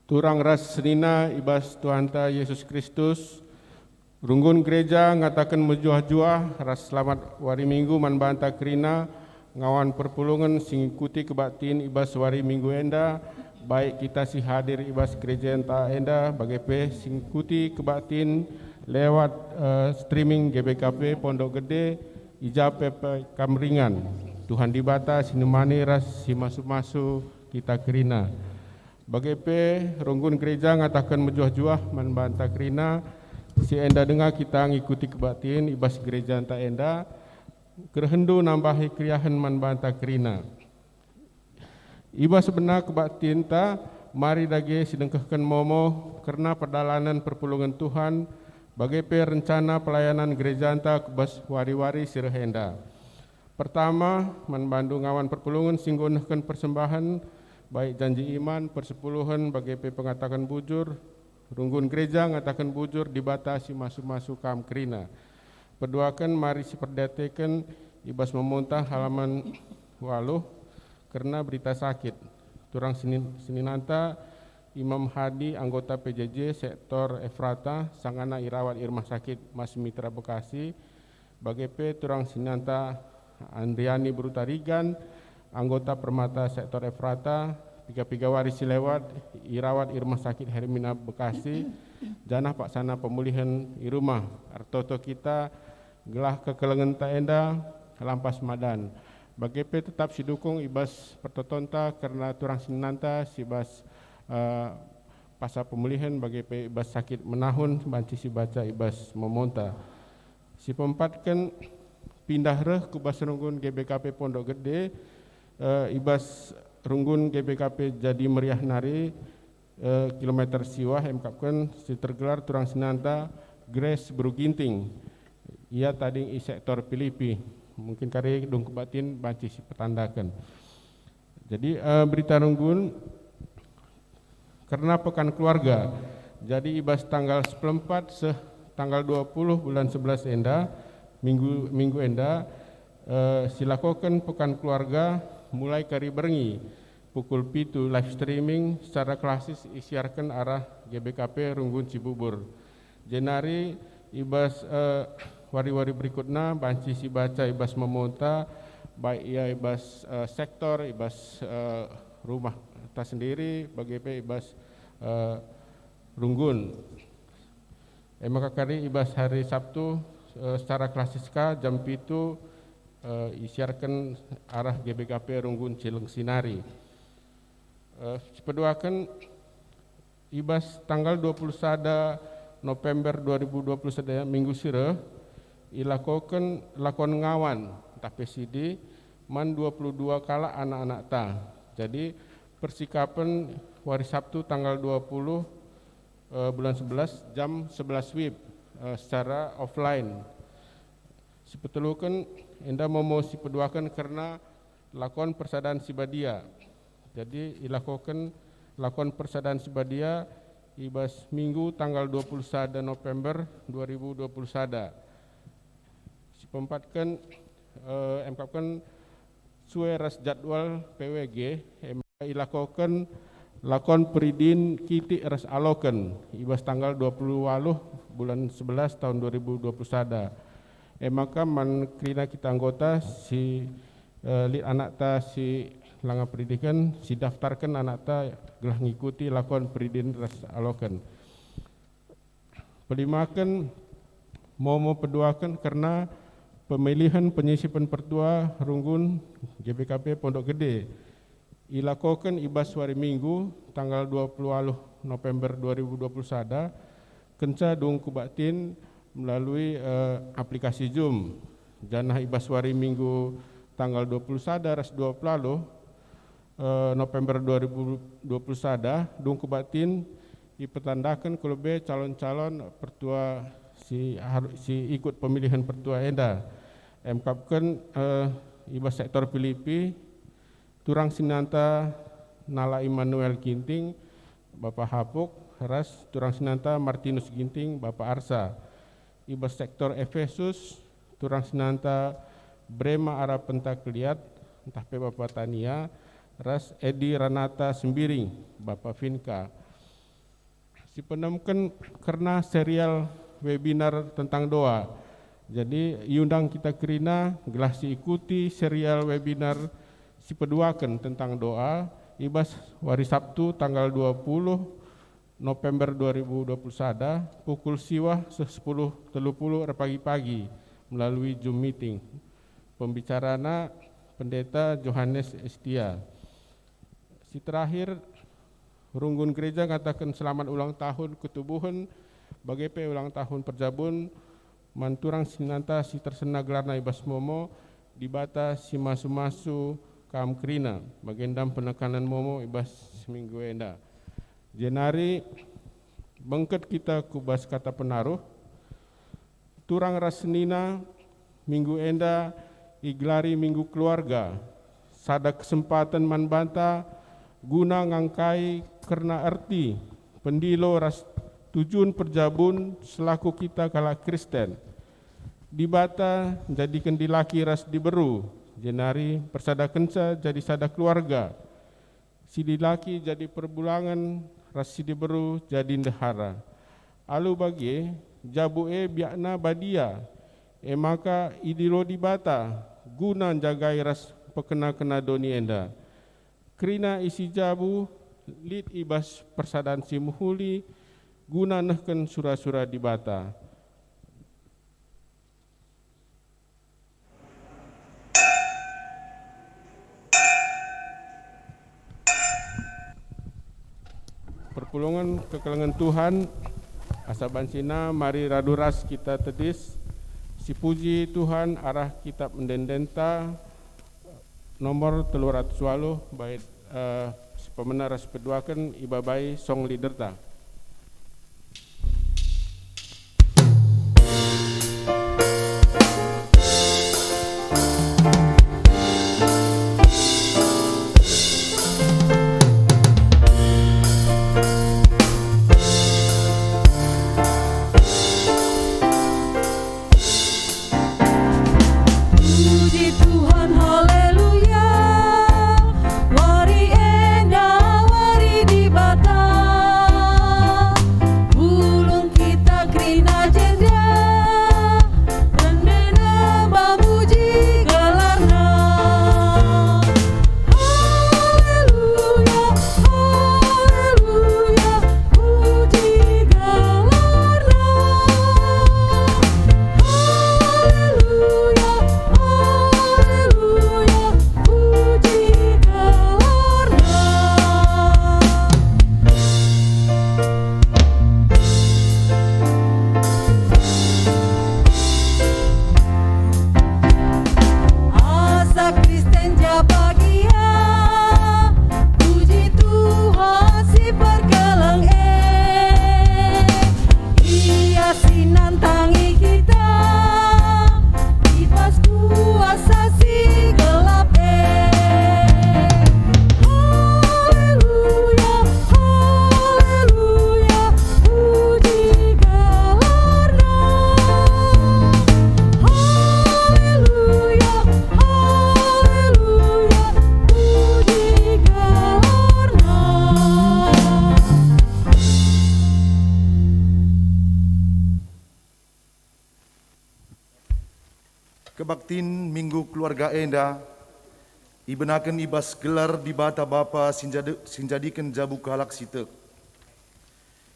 Turang ras senina ibas Tuhanta Yesus Kristus, runggun gereja ngatakan mejuah-juah ras selamat wari minggu man banta kerina, ngawan perpulungan singikuti kebaktiin ibas wari minggu enda, baik kita si hadir ibas gereja enta enda, bagaimana singikuti kebaktiin lewat streaming GBKP Pondok Gede, ijape kamringan, Tuhan dibata sinemani ras si masu-masu kita kerina. Bagaimana runggun gereja ngatakan mejuah-juah man banta kerina, si enda dengar kita ngikuti kebaktiin ibas gereja enta enda, kerhendu nambahi kriahan man banta kerina. Ibas benar kebaktiin ta, mari dage sidengkahkan momo karena perdalanan perpulungan Tuhan, bagaimana rencana pelayanan gereja enta kebas wari-wari sirahenda. Pertama, man bandu ngawan perpulungan singgunahkan persembahan, baik janji iman, persepuluhan bagi pengatakan bujur, runggun gereja ngatakan bujur dibatasi masuk-masuk kam kerina. Perduakan mari seperdatekan ibas memuntah halaman waluh karena berita sakit. Turang Seninanta Imam Hadi anggota PJJ sektor Efrata sangana irawat irmah sakit Mas Mitra Bekasi. Bagi turang Seninanta Andriani Brutarigan anggota Permata sektor Efrata, 3 waris lewat irawat irmah sakit Hermina Bekasi, janah paksana pemulihan irumah, artoto kita gelah kekelengan taenda lampas madan. Bagaimana tetap sidukung ibas pertotonta karena turang sinanta sibas pasal pemulihan bagaimana ibas sakit menahun banci si baca ibas memonta. Si pempatkan pindah reh ke bas runggun GBKP Pondok Gede, ibas runggun GBKP jadi meriah nari kilometer siwah emkapkan si tergelar turang sinanta Grace Beruginting. Ia tadi i sektor Filipi, mungkin kari dong kebatin banci si petandakan. Jadi berita runggun karena pekan keluarga. Jadi ibas tanggal 14 tanggal 20 bulan 11 enda minggu enda silakokan pekan keluarga mulai kari berengi pukul 7 live streaming secara klasis isiarkan arah GBKP Runggun Cibubur. Jenari ibas wari-wari berikutnya banci si baca ibas memonta baik ia ibas sektor ibas rumah tas sendiri bagaimana ibas Runggun. Maka kari ibas hari Sabtu secara klasiska jam 7 isiarkan arah GBKP Runggun Cileng Sinari. Sepeduakan ibas tanggal 21 November 2021 minggu sire ilakokan lakon ngawan tapi sidi man 22 kala anak-anak ta. Jadi persikapan hari Sabtu tanggal 20 bulan 11 jam 11 WIB secara offline. Sepetelukan enda mau si peduakan karena lakon persadaan sibadia. Jadi ilakokan lakon persadaan sibadia ibas minggu tanggal 21 November 2021. Si pempatkan emkapkan sueras jadwal PWG ilakokan lakon peridin kiti ras aloken ibas tanggal 28 bulan 11 tahun 2021. Maka man krina kita anggota si anak ta si langa pendidikan si daftarkan anak ta gelah ngikuti lakon peridin ras aloken. Pelimakan mau peduakan karena pemilihan penyisipan pertua Runggun GBKP Pondok Gede ilakokan ibas hari Minggu tanggal 20 November 2021 kenca dung kubatin melalui aplikasi Zoom. Janah ibas hari Minggu tanggal 21 ras 20 November 2021 dung kubatin dipertandakan kelebe calon-calon pertua si ikut pemilihan pertua enda. Emkapkan ibas sektor Filipi turang sinanta Nala Immanuel Ginting Bapak Hapuk ras turang sinanta Martinus Ginting Bapak Arsa. Ibas sektor Efesus turang sinanta Brema Arab Pentakliat entah pe Bapak Tania ras Edi Ranata Sembiring Bapak Vinka. Si penemukan karena serial webinar tentang doa. Jadi iundang kita kerina gelah si ikuti serial webinar si peduakan tentang doa ibas hari Sabtu tanggal 20 November 2021 pukul siwah 10.30 pagi-pagi melalui Zoom meeting. Pembicarana Pendeta Johannes Estia. Si terakhir Runggun Gereja katakan selamat ulang tahun ketubuhan bagi ulang tahun perjabun manturang sinanta si tersena gelarna ibas momo di bata si masu-masu kam kerina bagendam penekanan momo ibas seminggu enda. Jenari bengket kita kubas kata penaruh turang rasnina minggu enda iglari minggu keluarga sada kesempatan manbanta guna ngangkai karena arti pendilo ras tujuan perjabun selaku kita kala Kristen dibata jadikan dilaki ras diberu jenari persada kenca jadi sada keluarga si dilaki jadi perbulangan ras si diberu jadi ndahara alu bagi jabu biakna badia maka idilo dibata guna jagai ras pekena-kena doni enda krina isi jabu lid ibas persadaan si muhuli guna nehken sura-sura dibata. Perpulungan kekelengan Tuhan asabansina mari raduras kita tedis si puji Tuhan arah kitab mendendenta nomor 300 baik pemenaras peduakan ibabai song liderta. Kebaktin Minggu Keluarga Enda ibenaken ibas gelar di bata bapa sinjadikan jabu kalak site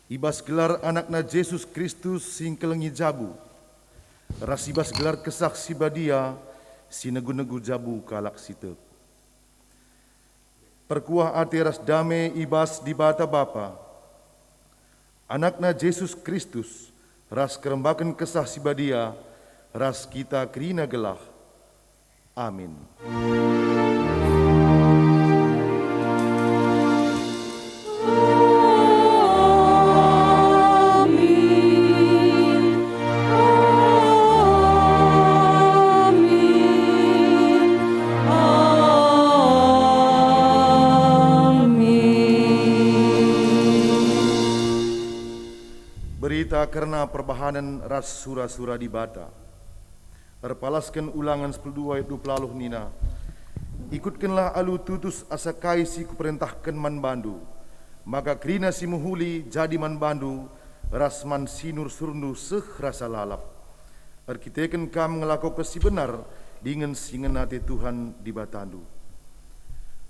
ibas gelar anakna Yesus Kristus sing kelengi jabu ras ibas gelar kesaksi badia sinegu-negu jabu kalak site perkuah ate ras dame ibas di bata bapa anakna Yesus Kristus ras kerembakan kesah si badia ras kita kerina gelah. Amin. Berita karena perbahanan ras sura-sura di bata. Terpalaskan ulangan 12 ayat 20 nina. Ikutkanlah alu tutus asa kaisi kuperintahkan man bandu. maka krina si muhuli jadi man bandu rasman sinur surnu seh rasa lalap. Arkiteken kam ngelako kesi benar dengan singenate Tuhan di batandu.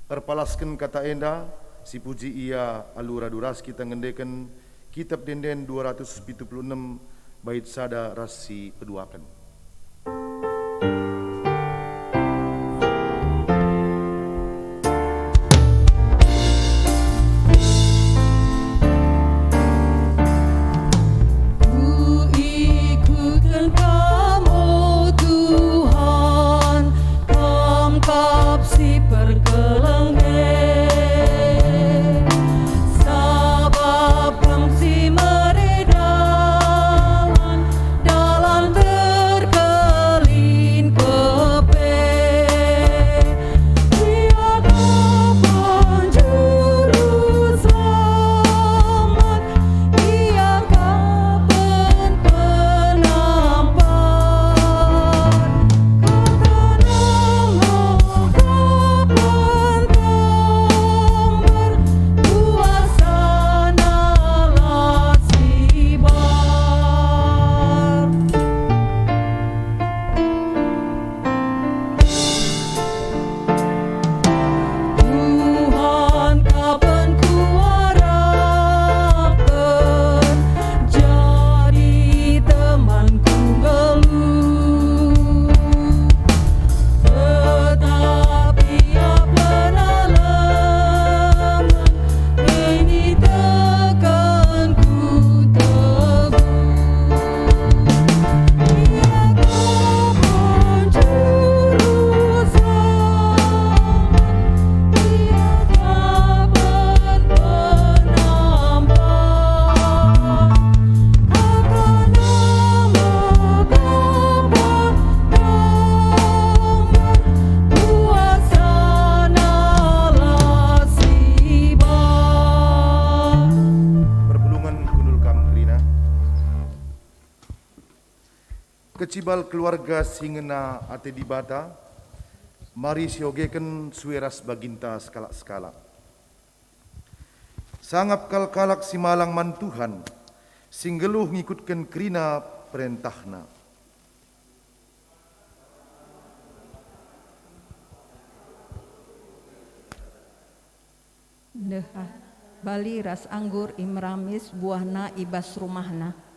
Erpalaskan kata enda si puji ia alura duras kita ngendeken kitab denden 276 bait sada rasi peduakan. Kecibal keluarga singena ate di bata, mari siogeken sueras baginta skala-skala. Sangap kalkalak si malang man Tuhan, singgeluh ngikutken krina perintahna. Deha, bali ras anggur imramis buahna ibas rumahna.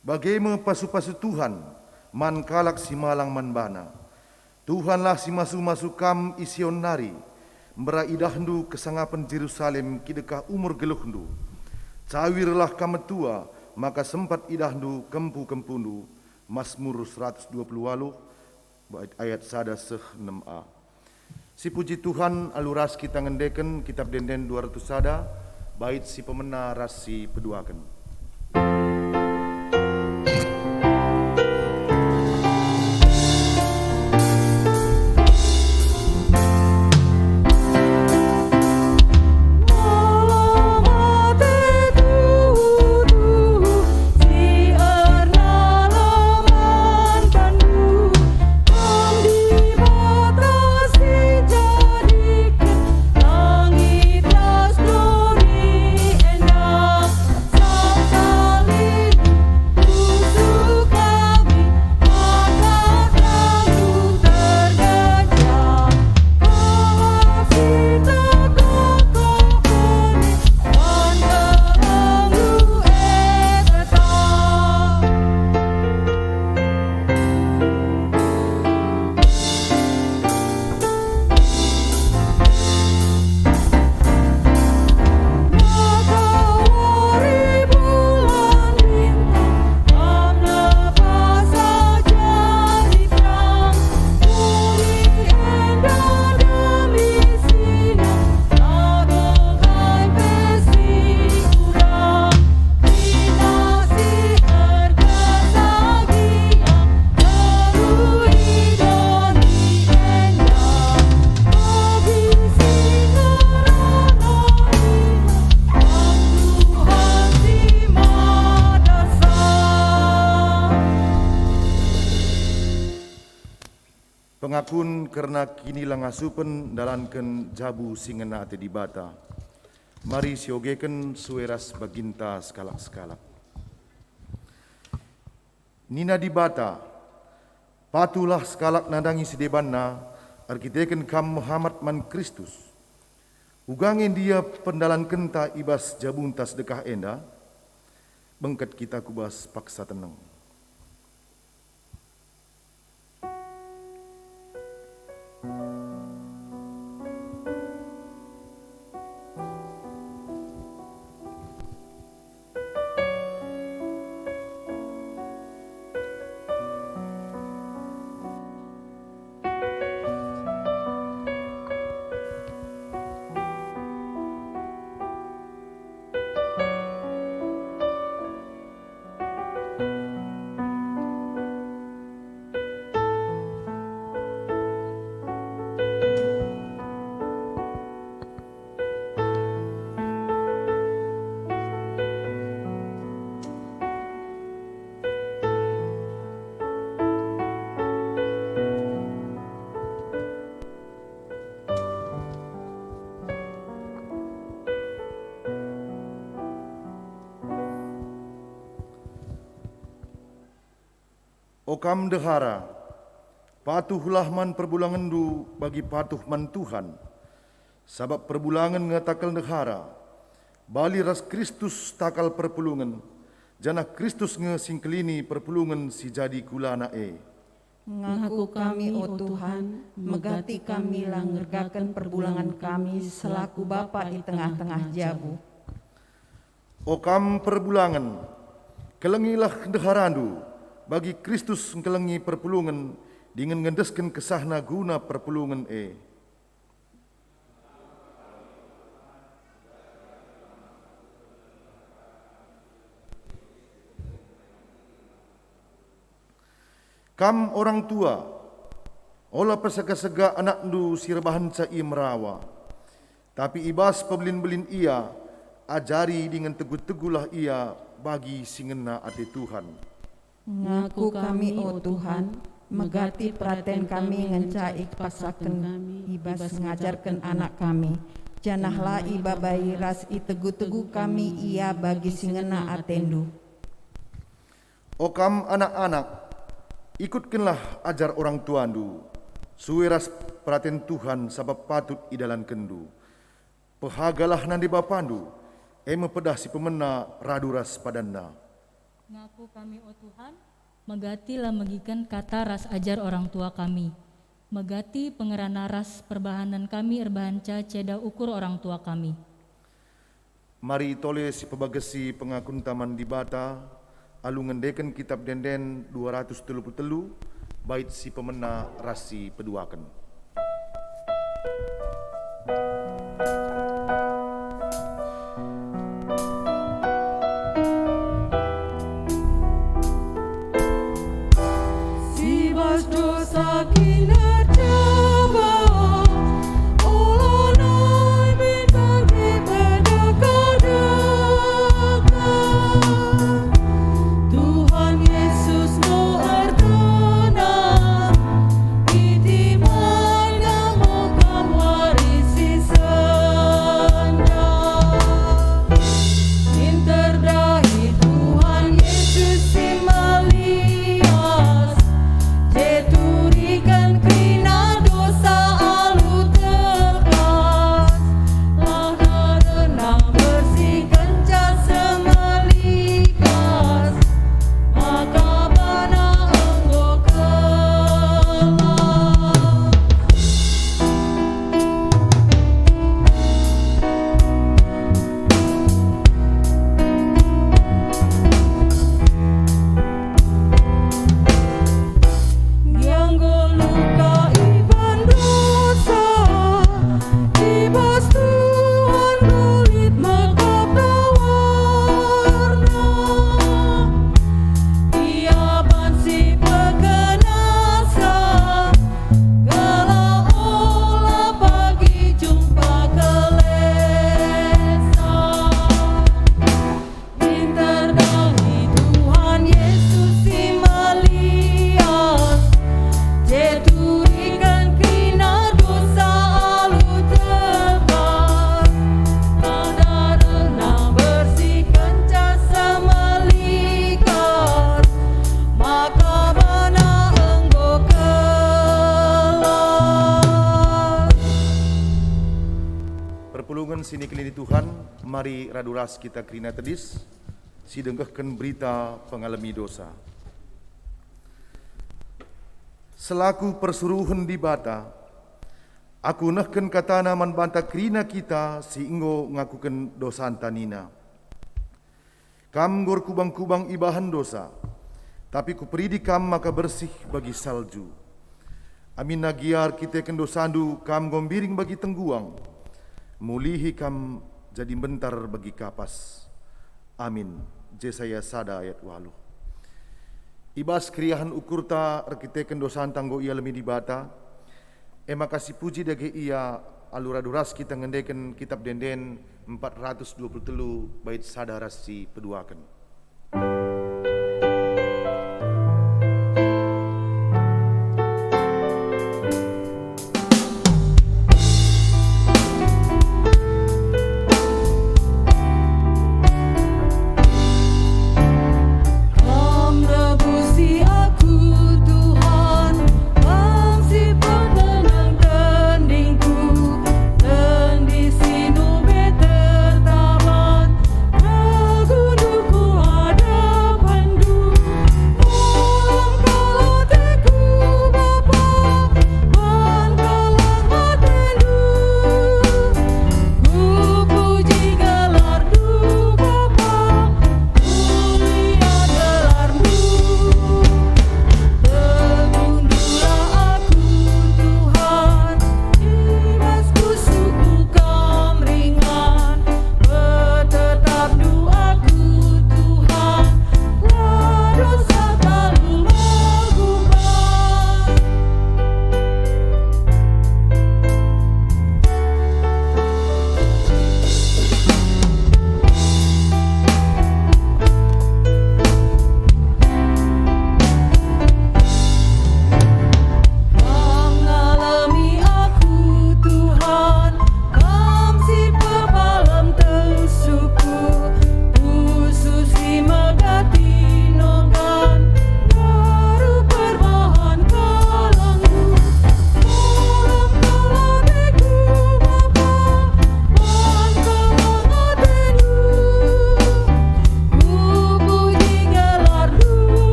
Bagaimana pasu-pasu Tuhan, man kalak si malang man bana. Tuhanlah si masu-masu kam ision nari, mbera idahnu kesangapan Jerusalem kidekah umur geluhndu. Cawirlah kametua, maka sempat idahnu kempu-kempundu. Mazmur 128 ayat 106a. Si puji Tuhan aluras kita ngendeken kitab denden 200 sada, bait si pemena rasi peduaken. Pengakun karena kini langasupen dalanken jabu singena ate dibata. Mari siogeken sueras baginta sekalak-sekalak. Nina dibata, patulah sekalak nadangi sidebanna, arkiteken kam Muhammad man Kristus. Ugangin dia pendalan kenta ibas jabunta sedekah enda, bengket kita kubas paksa tenang. Okam dehara, patuhlah man perbulangan du bagi patuh man Tuhan. Sabab perbulangan ngatakal dehara, bali ras Kristus takal perpulungan, janah Kristus ngesingkelini perpulungan si jadi kulana Ngaku kami, o Tuhan, megati kami langgergakan perbulangan kami selaku Bapa di tengah-tengah jabu. Okam perbulangan, kelengilah deharandu, bagi Kristus kelengi perpulungan, dengan ngendesken kesahna guna perpulungan Kam orang tua, olah persega-sega anak du sirbahan cai merawa. Tapi ibas pebelin-belin ia, ajari dengan teguh-teguhlah ia bagi singena ati Tuhan. Ngaku kami, o Tuhan, megati praten kami ngencai pasaken ibas ngajarkan anak kami. Janahlah iba bayi ras itegu-tegu kami ia bagi singena atendu. Okam anak-anak, ikutkanlah ajar orang tuandu, suweras praten Tuhan sabab patut idalan kendu. Pehagalah nandi bapandu, mepedah si pemena raduras padanna. Ngaku kami, o Tuhan, megati lah megikan kata ras ajar orang tua kami. Megati pengerana ras perbahanan kami erbahanca ceda ukur orang tua kami. Mari tole si pebagesi pengakun taman di bata, alu ngendeken kitab denden 233, bait si pemena rasi peduaken. mari raduras kita kerina tedis, si denggahkan berita pengalami dosa. Selaku persuruhan di bata, aku nahkan katana man banta kerina kita si inggo ngakukan dosa antanina. Kam gor kubang-kubang ibahan dosa, tapi ku peridi kam maka bersih bagi salju. Amin nagiar kita kendosandu kam gombiring bagi tengguang, mulihi kam jadi bentar bagi kapas. Amin. Jesaya sada ayat 8. Ibas kriahan ukurta rekite kendosan tanggo ia lemi di bata. Ema kasih puji dage ia aluraduras kita ngendeken kitab denden 423 bait sadaras si peduakan.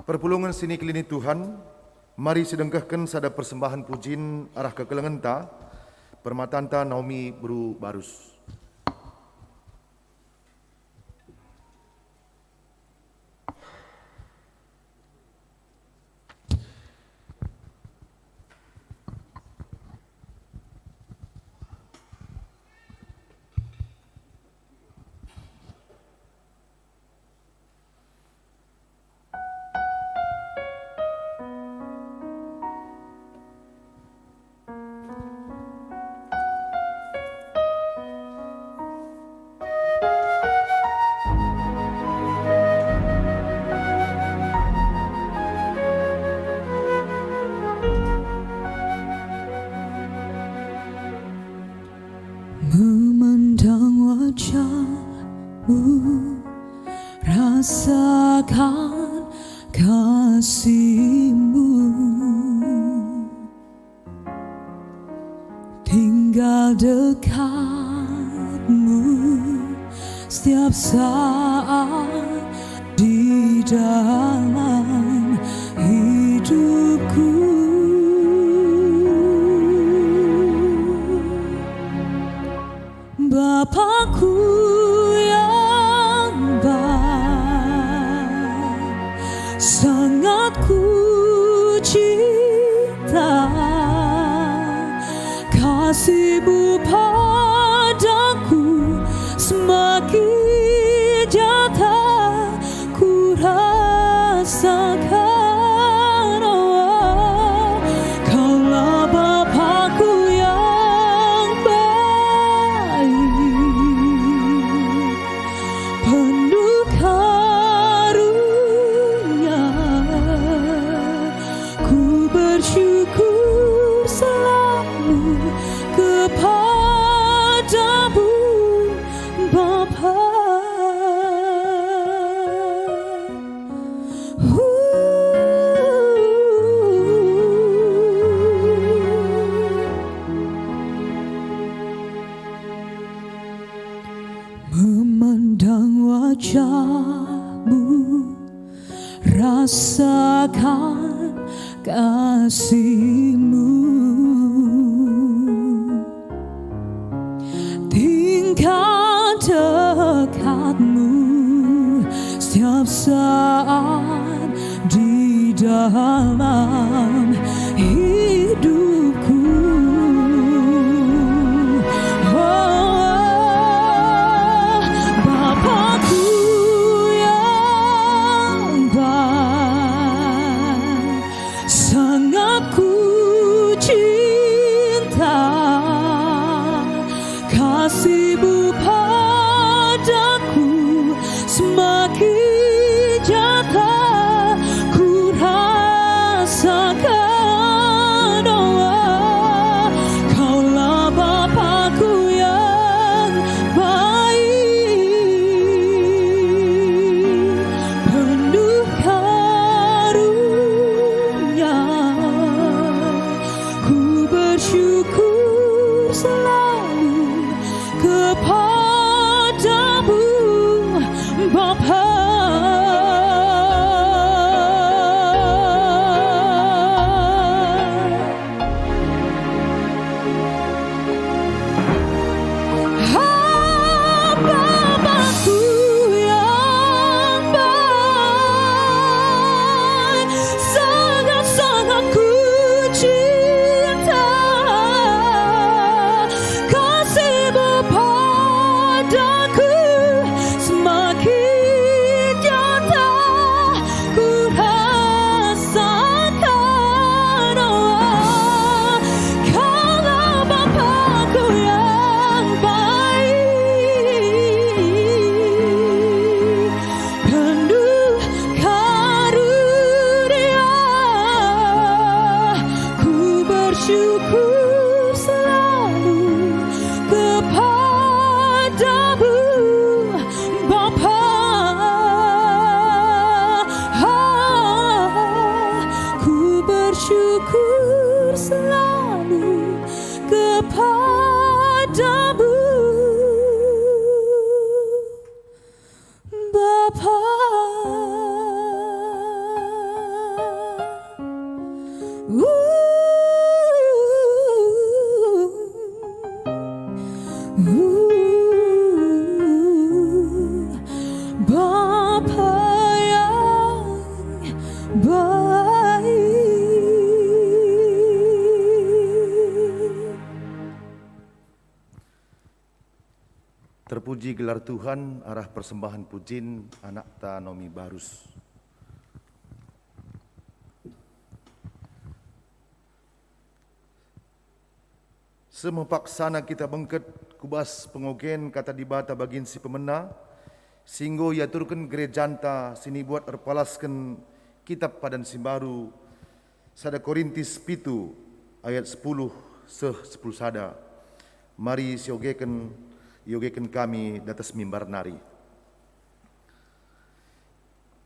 Perpulungan sini kelini Tuhan, mari sedengkahkan sada persembahan pujin arah kekelengenta, permatanta Naomi Bru Barus. Memandang wajahmu, rasakan kasih-Mu, tinggal dekatmu setiap saat di dalam hidupku. Bapakku yang baik, sangat ku cinta, kasih-Mu padaku semakin nyata ku rasakan. Oh, Kaulah Bapakku yang baik, penuh rasakan kasih-Mu, tingkah dekat-Mu setiap saat di dalam hidupku. Bapakku yang baik, sangat ku cinta, kasih-Mu padaku semakin nyata ku rasakan. Oh, Kaulah Bapakku yang baik, penuh karunia. Ku bersyukur selalu kepadamu, Bapa. Bapakku yang baik, sangat-sangat ku cinta, kasih-Mu padaku semakin nyata ku rasakan. Oh, Kaulah Bapakku yang baik, penuh karunia. Ku bersyukur selalu kepadamu, Bapa. Ku bersyukur selalu kepadamu, Bapa. Bapa yang baik. Terpuji gelar Tuhan, arah persembahan pujin anak ta Nomi Barus. Semepaksana kita bengket kubas pengogen kata dibata bagin si pemena, singgo ia turken gerejanta sini buat erpalasken kitab padan simbaru sada Korintis pitu ayat 10 10 sada. Mari yogeken kami datas mimbar nari.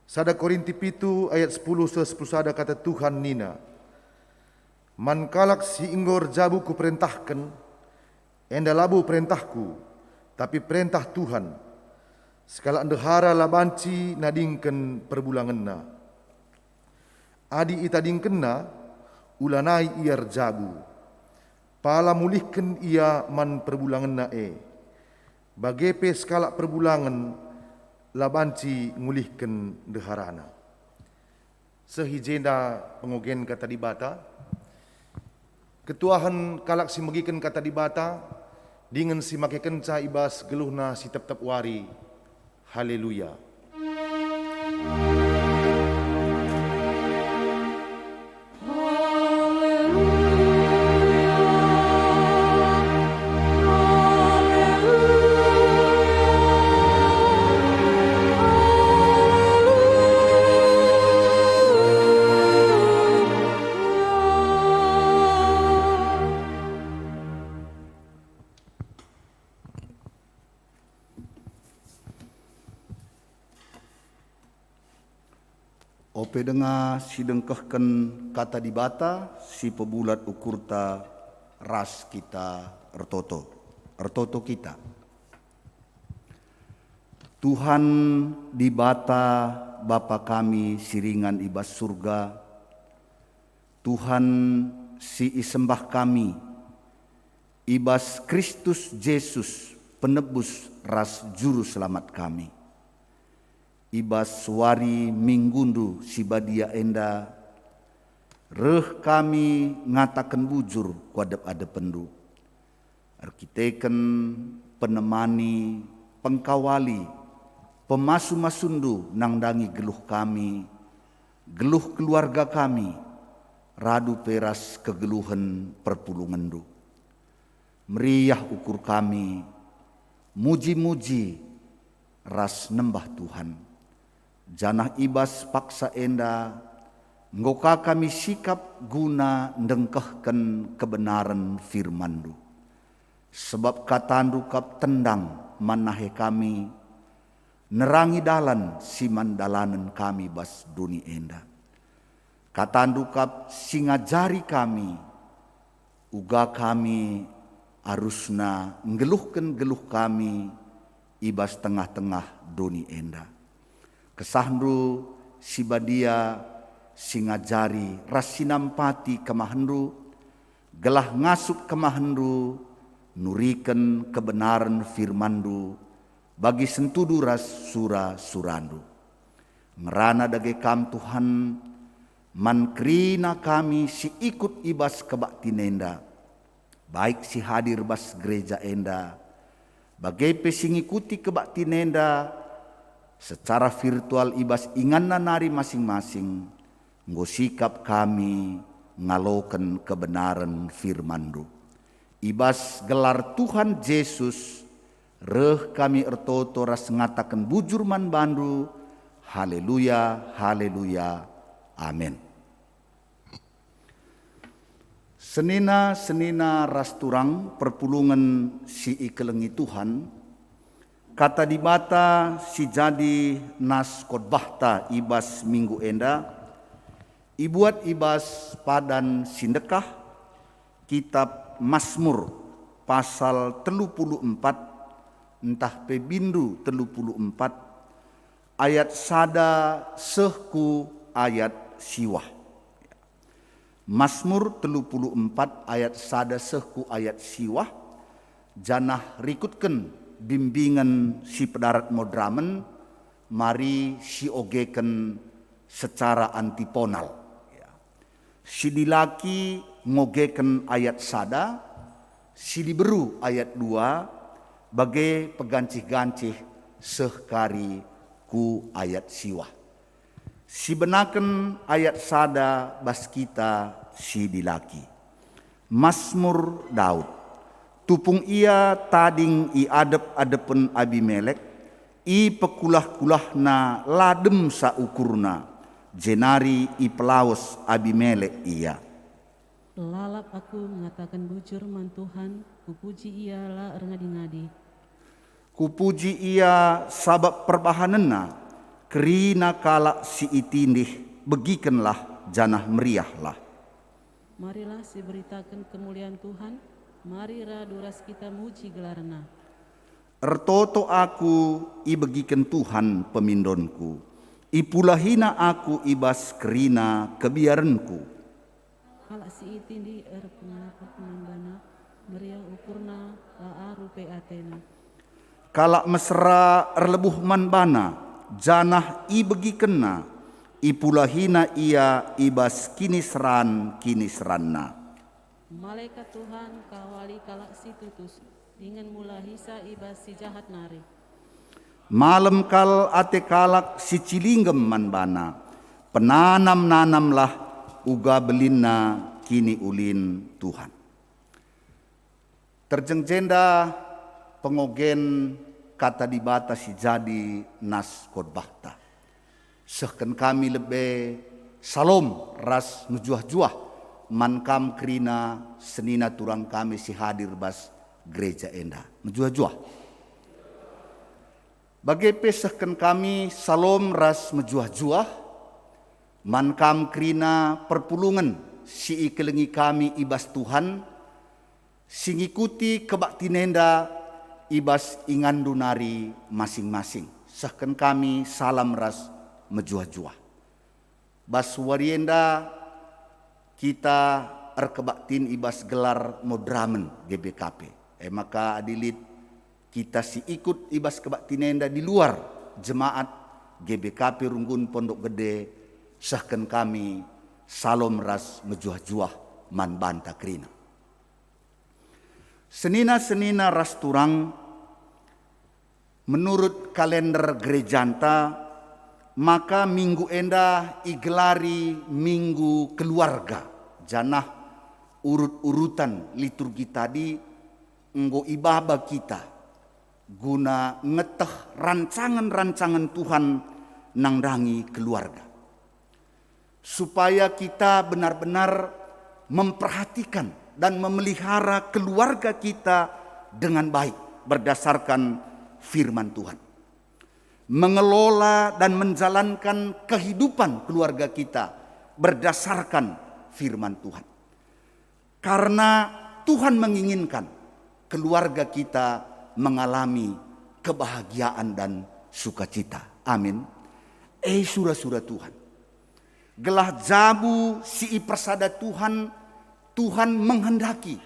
Sada Korinti pitu ayat 10 10 sada kata Tuhan nina, man kalak si inggor jabu ku perintahkan, enda labu perintahku, tapi perintah Tuhan. Sekala endehara labanci nadingken perbulangenna. Adi itadingkenna, ulanai iar jabu. Pala mulihken ia man perbulangenna Bagepe skala perbulangan, labanci ngulihken deharana. Sehijenda pengogen kata dibata, ketuahan kalak si megiken kata dibata, dengan si make kenca ibas geluhna si tep-tep wari. Haleluya. Ope dengar si dengkehken kata dibata si pebulat ukurta ras kita ertoto kita. Tuhan dibata Bapa kami siringan ibas surga, Tuhan si isembah kami, ibas Kristus Yesus penebus ras juru selamat kami. Ibas wari minggundu si badia enda, reh kami ngatakan bujur kuadep-adependu. Arkiteken, penemani, pengkawali, pemasu-masundu nangdangi geluh kami, geluh keluarga kami, radu peras kegeluhan perpulungandu. Meriah ukur kami, muji-muji, ras nembah Tuhan. Janah ibas paksa enda, ngoka kami sikap guna ndengkehken kebenaran firmandu. Sebab katandu kap tendang manahe kami, nerangi dalan siman dalanan kami bas duni enda. Katandu kap singajari kami, uga kami arusna ngeluhken geluh kami ibas tengah-tengah duni enda. Kesahndu sibadia singajari rasinampati kemahendu, gelah ngasup kemahendu, nuriken kebenaran firmandu bagi sentudu ras sura-surandu. Ngerana dage kam Tuhan, man krina kami si ikut ibas kebaktinenda, baik si hadir bas gereja enda, bagai pesingikuti kebaktinenda secara virtual ibas inganna nari masing-masing, nggo sikap kami ngaloken kebenaran firmandu. Ibas gelar Tuhan Yesus, reh kami ertoto ras ngatakan bujur man bandu, haleluya, haleluya, amin. Senina ras turang perpulungan si ikelengi Tuhan, kata dibata si jadi nas khotbahta ibas minggu enda, ibuat ibas padan sindekah kitab Mazmur pasal 34 entah pebindu 34 ayat sada sehku ayat siwah. Mazmur 34 ayat sada sehku ayat siwah, janah rikutken bimbingan si pedarat modramen, mari si ogeken secara antiponal. Si dilaki ngogeken ayat sada, si diberu ayat 2, bagai pegancih-gancih sehkari ku ayat siwah. Si benaken ayat sada bas kita si dilaki. Mazmur Daud, tupung ia tading i adep-adepen Abimelek, i pekulah-kulahna ladem saukurna, jenari i pelaos Abimelek ia. Lalap aku mengatakan bujur man Tuhan, kupuji ialah ngadi-ngadi. Kupuji ia sabab perbahanena, kerina kalak si itindih, begikenlah janah meriahlah. Marilah si beritakan kemuliaan Tuhan, mari raduras kita muji gelarna. Ertoto aku i begiken Tuhan pemindonku, ipulahina aku ibas kerina kebiaranku. Kalak si itindi pengapak menambana, meriah ukurna rupe atena. Kalak mesra erlebuh manbana, janah i begikenna, ipulahina ia ibas kinisranna. Malaikat Tuhan kawali kalak si tutus, dengan mula hisa ibas si jahat nari. Malam kal ate kalak si cilinggem manbana, penanam-nanamlah uga belinna kini ulin Tuhan. Terjengjenda pengogen kata dibata si jadi nas khotbahta. Sehken kami lebe salom ras nujuah-juah mankam krina senina turang kami si hadir bas gereja enda. Nujuah-juah. Bagai pesahkan kami salom ras mejuah-juah, mankam krina perpulungan si ikelengi kami ibas Tuhan, singikuti kebaktinenda ibas ingandunari masing-masing. Sahkan kami salam ras mejuah-juah. Bas warienda kita erkebaktin ibas gelar modramen GBKP. Maka adilit kita si ikut ibas kebaktinenda di luar jemaat GBKP Runggun Pondok Gede sahkan kami salom ras mejuah-juah man banta krina. Senina-senina ras turang menurut kalender gerejanta maka minggu enda igelari minggu keluarga. Janah urut-urutan liturgi tadi nggo ibaba kita guna ngeteh rancangan-rancangan Tuhan nangdangi keluarga. Supaya kita benar-benar memperhatikan dan memelihara keluarga kita dengan baik berdasarkan firman Tuhan. Mengelola dan menjalankan kehidupan keluarga kita berdasarkan firman Tuhan. Karena Tuhan menginginkan keluarga kita mengalami kebahagiaan dan sukacita. Amin. Surah-surah Tuhan. Gelah jabu si persada Tuhan, Tuhan menghendaki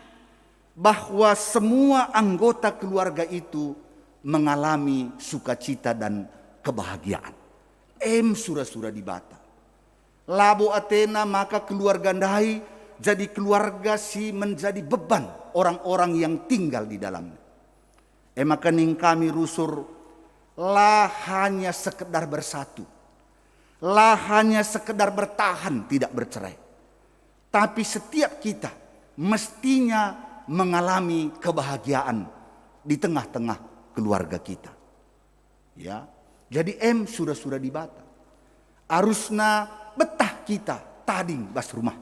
bahwa semua anggota keluarga itu mengalami sukacita dan kebahagiaan. Surah-surah di bata. Labo Athena maka keluarga ndai jadi keluarga si menjadi beban orang-orang yang tinggal di dalamnya. Maka ning kami rusur lah hanya sekedar bersatu. Lah hanya sekedar bertahan tidak bercerai. Tapi setiap kita mestinya mengalami kebahagiaan di tengah-tengah keluarga kita. Ya. Jadi surah-surah di bata. Arusna betah kita tading bas rumah.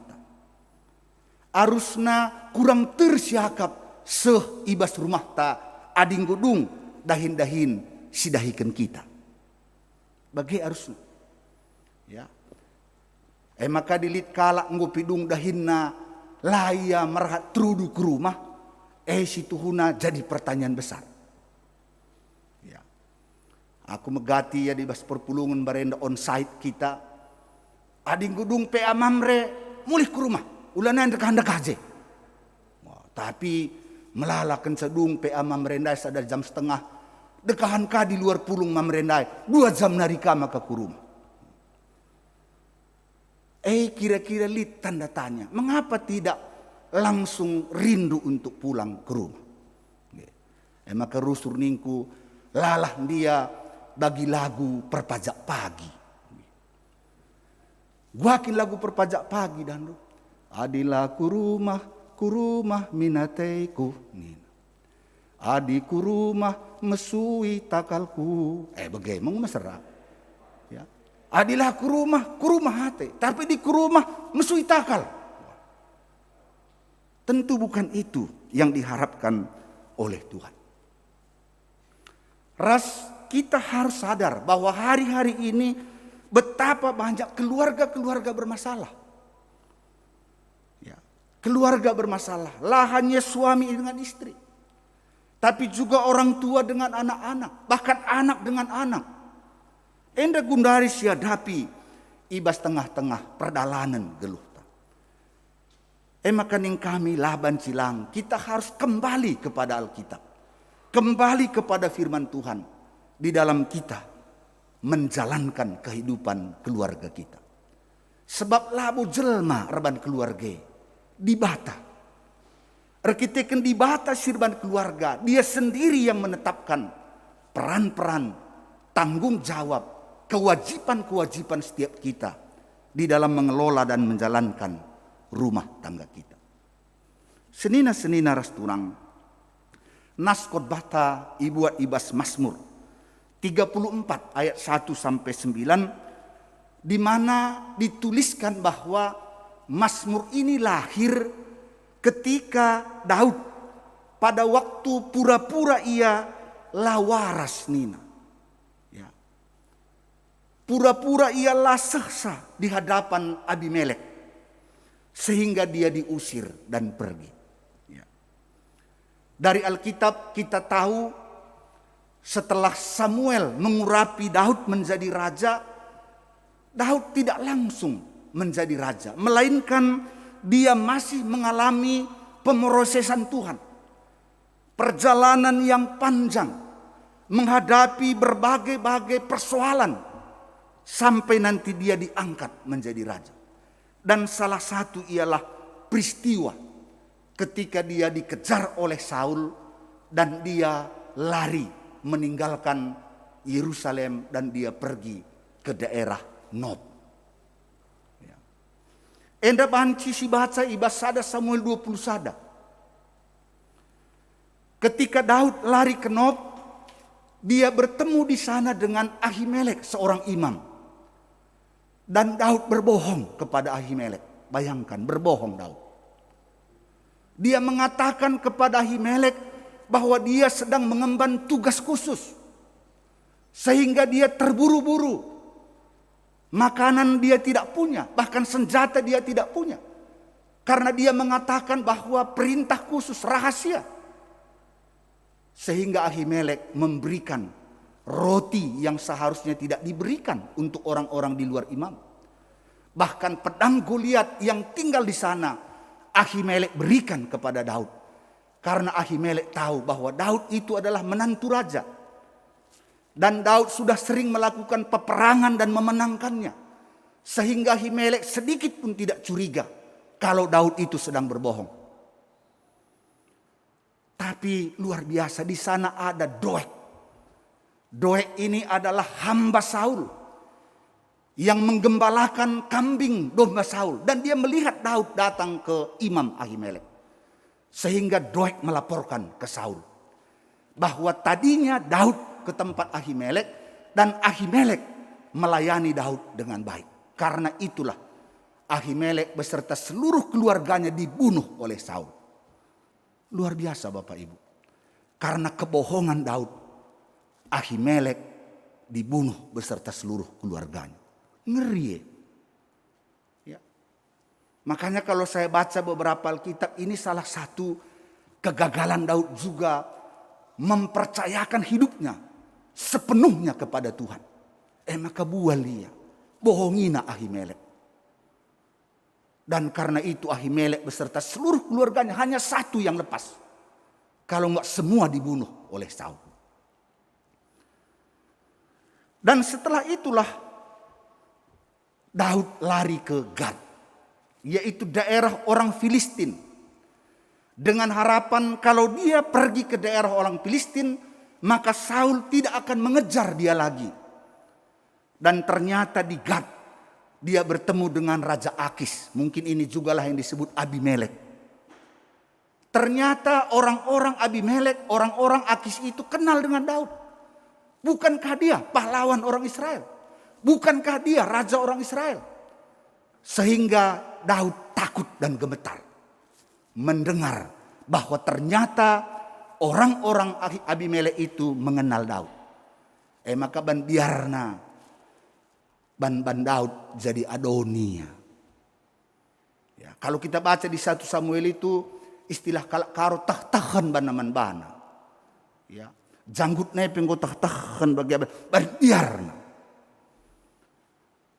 Arusna kurang tersiakap seh ibas rumah ta ading gudung dahin-dahin sidahikan kita. Bagi arusna. Ya. Maka dilit kalak ngopidung dahinna laya merhat trudu ke rumah. Situhuna jadi pertanyaan besar. Ya. Aku megati ya di bas perpulungan barenda on site kita. Ading gudung PA Mamre mulih ke rumah. Ulanan dekat-dekat aja. Tapi melalakan sedung PA Mamrendai sadar jam setengah. Dekahan ka di luar pulung Mamrendai. 2 jam narika maka ke rumah. Kira-kira lit tanda tanya. Mengapa tidak langsung rindu untuk pulang ke rumah? Maka rusur ningku lalah dia bagi lagu perpajak pagi. Guakin lagu perpajak pagi dan lu. Adilah ku rumah minateku. Adi ku rumah mesui takalku. Bagaimana mesra? Ya. Adilah ku rumah hati. Tapi di ku rumah mesui takal. Tentu bukan itu yang diharapkan oleh Tuhan. Kita harus sadar bahwa hari-hari ini betapa banyak keluarga-keluarga bermasalah. Ya, keluarga bermasalah. Lahannya suami dengan istri. Tapi juga orang tua dengan anak-anak. Bahkan anak dengan anak. Enda gundari siadapi ibas tengah-tengah perdalanan geluh. Maka ning kami laban silang. Kita harus kembali kepada Alkitab. Kembali kepada firman Tuhan. Di dalam kita menjalankan kehidupan keluarga kita. Sebab labu jelma reban keluarga di bata. Arkiteken di bata sirban keluarga. Dia sendiri yang menetapkan peran-peran, tanggung jawab, kewajiban-kewajiban setiap kita di dalam mengelola dan menjalankan rumah tangga kita. Senina-senina rasturang. Naskot bata ibuat ibas Mazmur 34 ayat 1 sampai 9 di mana dituliskan bahwa Mazmur ini lahir ketika Daud pada waktu pura-pura ia lawaras nina. Ya. Pura-pura ia lasehsa di hadapan Abimelek sehingga dia diusir dan pergi. Ya. Dari Alkitab kita tahu setelah Samuel mengurapi Daud menjadi raja, Daud tidak langsung menjadi raja, melainkan dia masih mengalami pemrosesan Tuhan. Perjalanan yang panjang, menghadapi berbagai-bagai persoalan, sampai nanti dia diangkat menjadi raja. Dan salah satu ialah peristiwa ketika dia dikejar oleh Saul dan dia lari meninggalkan Yerusalem dan dia pergi ke daerah Nob. Enda banci si baca ibas sada Samuel 20 sada. Ketika Daud lari ke Nob, dia bertemu di sana dengan Ahimelek, seorang imam. Dan Daud berbohong kepada Ahimelek. Bayangkan, berbohong Daud. Dia mengatakan kepada Ahimelek bahwa dia sedang mengemban tugas khusus. Sehingga dia terburu-buru. Makanan dia tidak punya, bahkan senjata dia tidak punya. Karena dia mengatakan bahwa perintah khusus rahasia. Sehingga Ahimelek memberikan roti yang seharusnya tidak diberikan untuk orang-orang di luar imam. Bahkan pedang Goliat yang tinggal di sana Ahimelek berikan kepada Daud. Karena Ahimelek tahu bahwa Daud itu adalah menantu raja. Dan Daud sudah sering melakukan peperangan dan memenangkannya. Sehingga Ahimelek sedikit pun tidak curiga kalau Daud itu sedang berbohong. Tapi luar biasa, di sana ada Doeg. Doeg ini adalah hamba Saul yang menggembalakan kambing domba Saul. Dan dia melihat Daud datang ke Imam Ahimelek. Sehingga Doeg melaporkan ke Saul bahwa tadinya Daud ke tempat Ahimelek dan Ahimelek melayani Daud dengan baik. Karena itulah Ahimelek beserta seluruh keluarganya dibunuh oleh Saul. Luar biasa Bapak Ibu. Karena kebohongan Daud, Ahimelek dibunuh beserta seluruh keluarganya. Ngeri ya. Makanya kalau saya baca beberapa Alkitab, ini salah satu kegagalan Daud juga mempercayakan hidupnya sepenuhnya kepada Tuhan. Maka bualia, bohongina Ahimelek. Dan karena itu Ahimelek beserta seluruh keluarganya hanya satu yang lepas. Kalau enggak semua dibunuh oleh Saul. Dan setelah itulah Daud lari ke Gad, yaitu daerah orang Filistin. Dengan harapan kalau dia pergi ke daerah orang Filistin, maka Saul tidak akan mengejar dia lagi. Dan ternyata di Gad dia bertemu dengan Raja Akis. Mungkin ini jugalah yang disebut Abimelek. Ternyata orang-orang Abimelek, orang-orang Akis itu kenal dengan Daud. Bukankah dia pahlawan orang Israel? Bukankah dia raja orang Israel? Sehingga Daud takut dan gemetar mendengar bahwa ternyata orang-orang Abimelek itu mengenal Daud. Maka biarna ban Daud jadi Adonia. Ya, kalau kita baca di 1 Samuel itu istilah karo tahtahan banaman bana. Ya, janggut nepeng go tahtahan bagi biarna.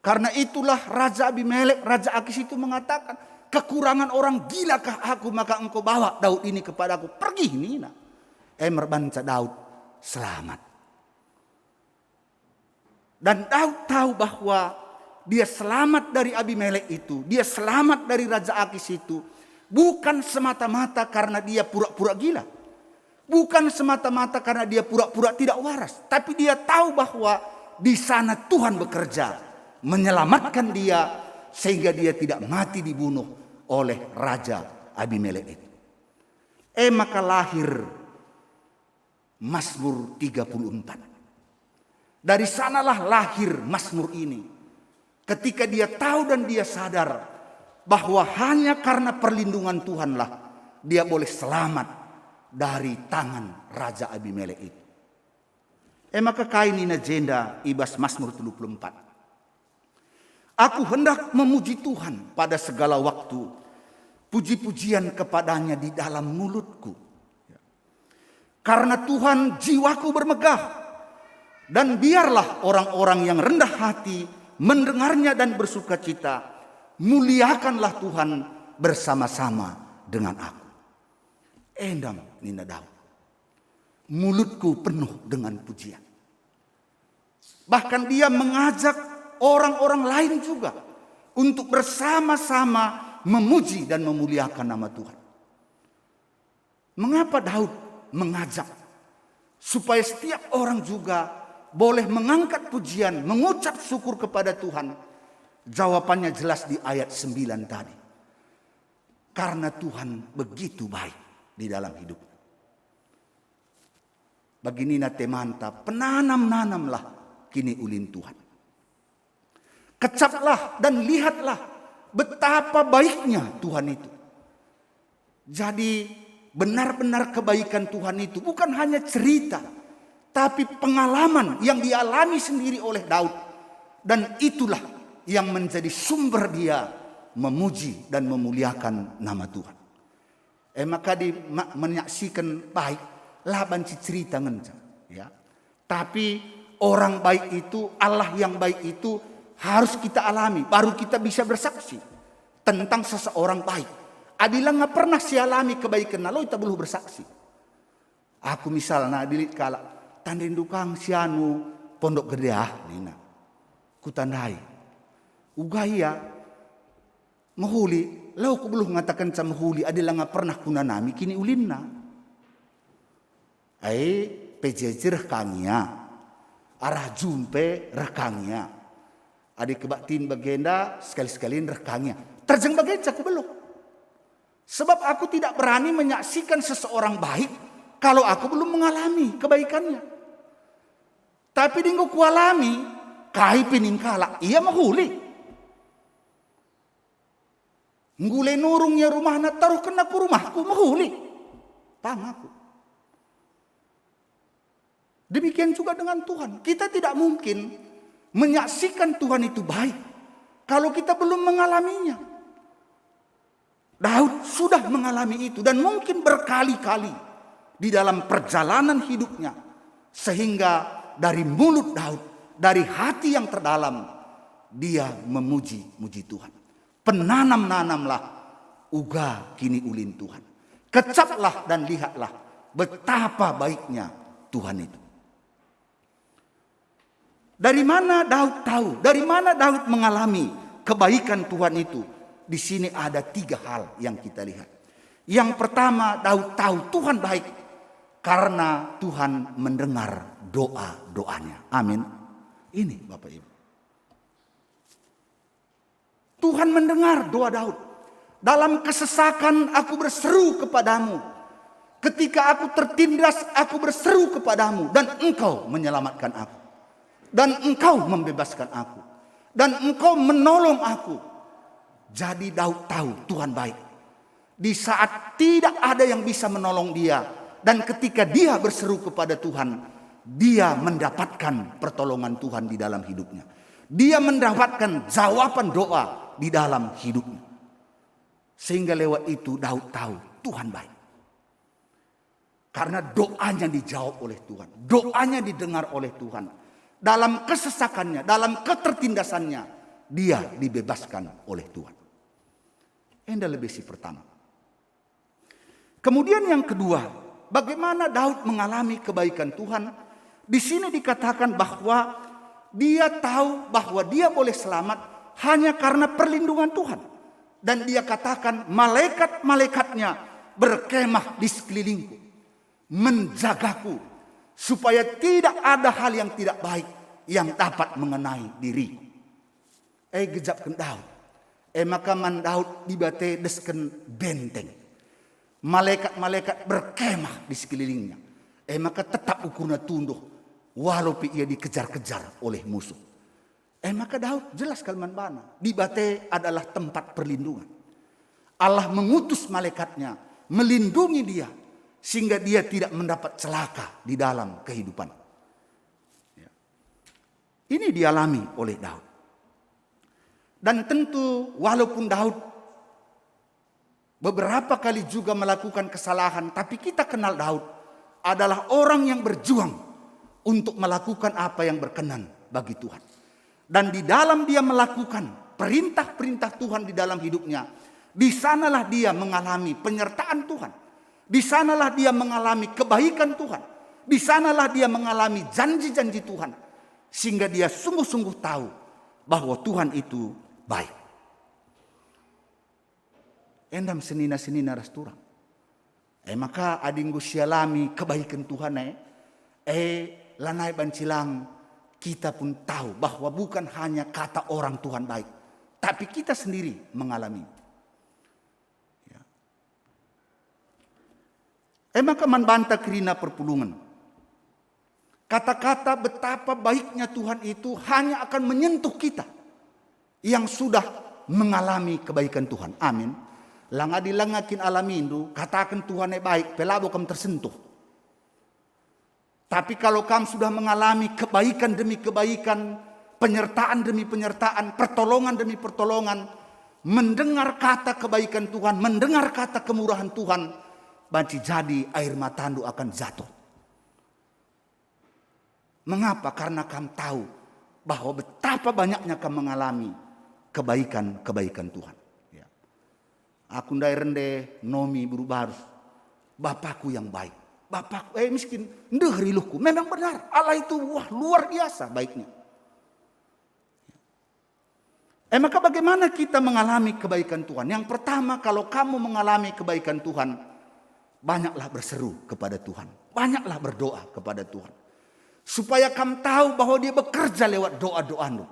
Karena itulah Raja Abimelek, Raja Akis itu mengatakan, kekurangan orang gilakah aku, maka engkau bawa Daud ini kepadaku. Pergi nina. Merbanca Daud selamat. Dan Daud tahu bahwa dia selamat dari Abimelek itu, dia selamat dari Raja Akis itu, bukan semata-mata karena dia pura-pura gila. Bukan semata-mata karena dia pura-pura tidak waras. Tapi dia tahu bahwa di sana Tuhan bekerja menyelamatkan dia sehingga dia tidak mati dibunuh oleh Raja Abimelek itu. Maka lahir Mazmur 34. Dari sanalah lahir Mazmur ini. Ketika dia tahu dan dia sadar bahwa hanya karena perlindungan Tuhanlah dia boleh selamat dari tangan Raja Abimelek itu. Maka kainina jenda ibas Mazmur 34. Aku hendak memuji Tuhan pada segala waktu. Puji-pujian kepadanya di dalam mulutku. Karena Tuhan jiwaku bermegah. Dan biarlah orang-orang yang rendah hati mendengarnya dan bersukacita. Muliakanlah Tuhan bersama-sama dengan aku. Endam Nina Daud. Mulutku penuh dengan pujian. Bahkan dia mengajak orang-orang lain juga untuk bersama-sama memuji dan memuliakan nama Tuhan. Mengapa Daud mengajak? Supaya setiap orang juga boleh mengangkat pujian, mengucap syukur kepada Tuhan. Jawabannya jelas di ayat 9 tadi. Karena Tuhan begitu baik di dalam hidup. Bagi Nina Temanta, penanam-nanamlah kini ulin Tuhan. Kecaplah dan lihatlah betapa baiknya Tuhan itu. Jadi benar-benar kebaikan Tuhan itu bukan hanya cerita, tapi pengalaman yang dialami sendiri oleh Daud. Dan itulah yang menjadi sumber dia memuji dan memuliakan nama Tuhan. Maka menyaksikan baik laban cerita ngenca, ya. Tapi orang baik itu, Allah yang baik itu harus kita alami, baru kita bisa bersaksi tentang seseorang baik. Adila nggak pernah sialami kebaikan lalu kita belum bersaksi. Aku misalnya dilit kala tandindukang sianu pondok gede nina, kutandai, ugaya mahuli, lalu aku belum mengatakan sama mahuli, adila nggak pernah kunanami kini ulinna. PJJ rekangnya, arah jumpe rekangnya, adik kebatin bagenda sekali-sekalian rekangnya. Terjeng bagenda aku belum. Sebab aku tidak berani menyaksikan seseorang baik kalau aku belum mengalami kebaikannya. Tapi dinggo ku alami, kai piningkala, ia mahuli. Ngule nurungnya rumahna taruh kena ku rumahku mahuli. Pangaku. Demikian juga dengan Tuhan. Kita tidak mungkin menyaksikan Tuhan itu baik kalau kita belum mengalaminya. Daud sudah mengalami itu dan mungkin berkali-kali di dalam perjalanan hidupnya. Sehingga dari mulut Daud, dari hati yang terdalam, dia memuji-muji Tuhan. Penanam-nanamlah uga kini ulin Tuhan. Kecaplah dan lihatlah betapa baiknya Tuhan itu. Dari mana Daud tahu? Dari mana Daud mengalami kebaikan Tuhan itu? Di sini ada 3 hal yang kita lihat. Yang pertama, Daud tahu Tuhan baik karena Tuhan mendengar doa-doanya. Amin. Ini Bapak Ibu. Tuhan mendengar doa Daud. Dalam kesesakan aku berseru kepadamu. Ketika aku tertindas aku berseru kepadamu. Dan engkau menyelamatkan aku. Dan engkau membebaskan aku. Dan engkau menolong aku. Jadi Daud tahu Tuhan baik. Di saat tidak ada yang bisa menolong dia. Dan ketika dia berseru kepada Tuhan. Dia mendapatkan pertolongan Tuhan di dalam hidupnya. Dia mendapatkan jawaban doa di dalam hidupnya. Sehingga lewat itu Daud tahu Tuhan baik. Karena doanya dijawab oleh Tuhan. Doanya didengar oleh Tuhan. Dalam kesesakannya, dalam ketertindasannya, dia dibebaskan oleh Tuhan. Ini lebih si pertama. Kemudian yang kedua, bagaimana Daud mengalami kebaikan Tuhan? Di sini dikatakan bahwa dia tahu bahwa dia boleh selamat hanya karena perlindungan Tuhan. Dan dia katakan malaikat-malaikatnya berkemah di sekelilingku, menjagaku supaya tidak ada hal yang tidak baik yang dapat mengenai diriku. Gejapkan Daud. Maka man Daud dibate desken benteng. Malaikat-malaikat berkemah di sekelilingnya. Maka tetap ukurna tunduh walaupun ia dikejar-kejar oleh musuh. Maka Daud jelas kalimat bana. Dibate adalah tempat perlindungan. Allah mengutus malaikatnya melindungi dia sehingga dia tidak mendapat celaka di dalam kehidupan. Ini dialami oleh Daud. Dan tentu walaupun Daud beberapa kali juga melakukan kesalahan, tapi kita kenal Daud adalah orang yang berjuang untuk melakukan apa yang berkenan bagi Tuhan. dan di dalam dia melakukan perintah-perintah Tuhan di dalam hidupnya, di sanalah dia mengalami penyertaan Tuhan. Di sanalah dia mengalami kebaikan Tuhan. Di sanalah dia mengalami janji-janji Tuhan. Sehingga dia sungguh-sungguh tahu bahwa Tuhan itu baik. Endam senina-senina rasturang. Maka adinggu sialami kebaikan Tuhan lanai bancilang kita pun tahu bahwa bukan hanya kata orang Tuhan baik, tapi kita sendiri mengalami. Ya. Maka manbanta kerina perpulungan. Kata-kata betapa baiknya Tuhan itu hanya akan menyentuh kita yang sudah mengalami kebaikan Tuhan. Amin. Langakin alamindu, katakan Tuhan baik, pelabo kamu tersentuh. Tapi kalau kamu sudah mengalami kebaikan demi kebaikan, penyertaan demi penyertaan, pertolongan demi pertolongan, mendengar kata kebaikan Tuhan, mendengar kata kemurahan Tuhan, banci jadi air matandu akan jatuh. Mengapa? Karena kamu tahu bahwa betapa banyaknya kamu mengalami kebaikan-kebaikan Tuhan. Ya. Aku ndai rende nomi berubah Bapakku yang baik. Bapakku miskin ndeh riluhku. Memang benar Allah itu luar biasa baiknya. Maka bagaimana kita mengalami kebaikan Tuhan? Yang pertama, kalau kamu mengalami kebaikan Tuhan, banyaklah berseru kepada Tuhan. Banyaklah berdoa kepada Tuhan. Supaya kamu tahu bahwa dia bekerja lewat doa-doamu.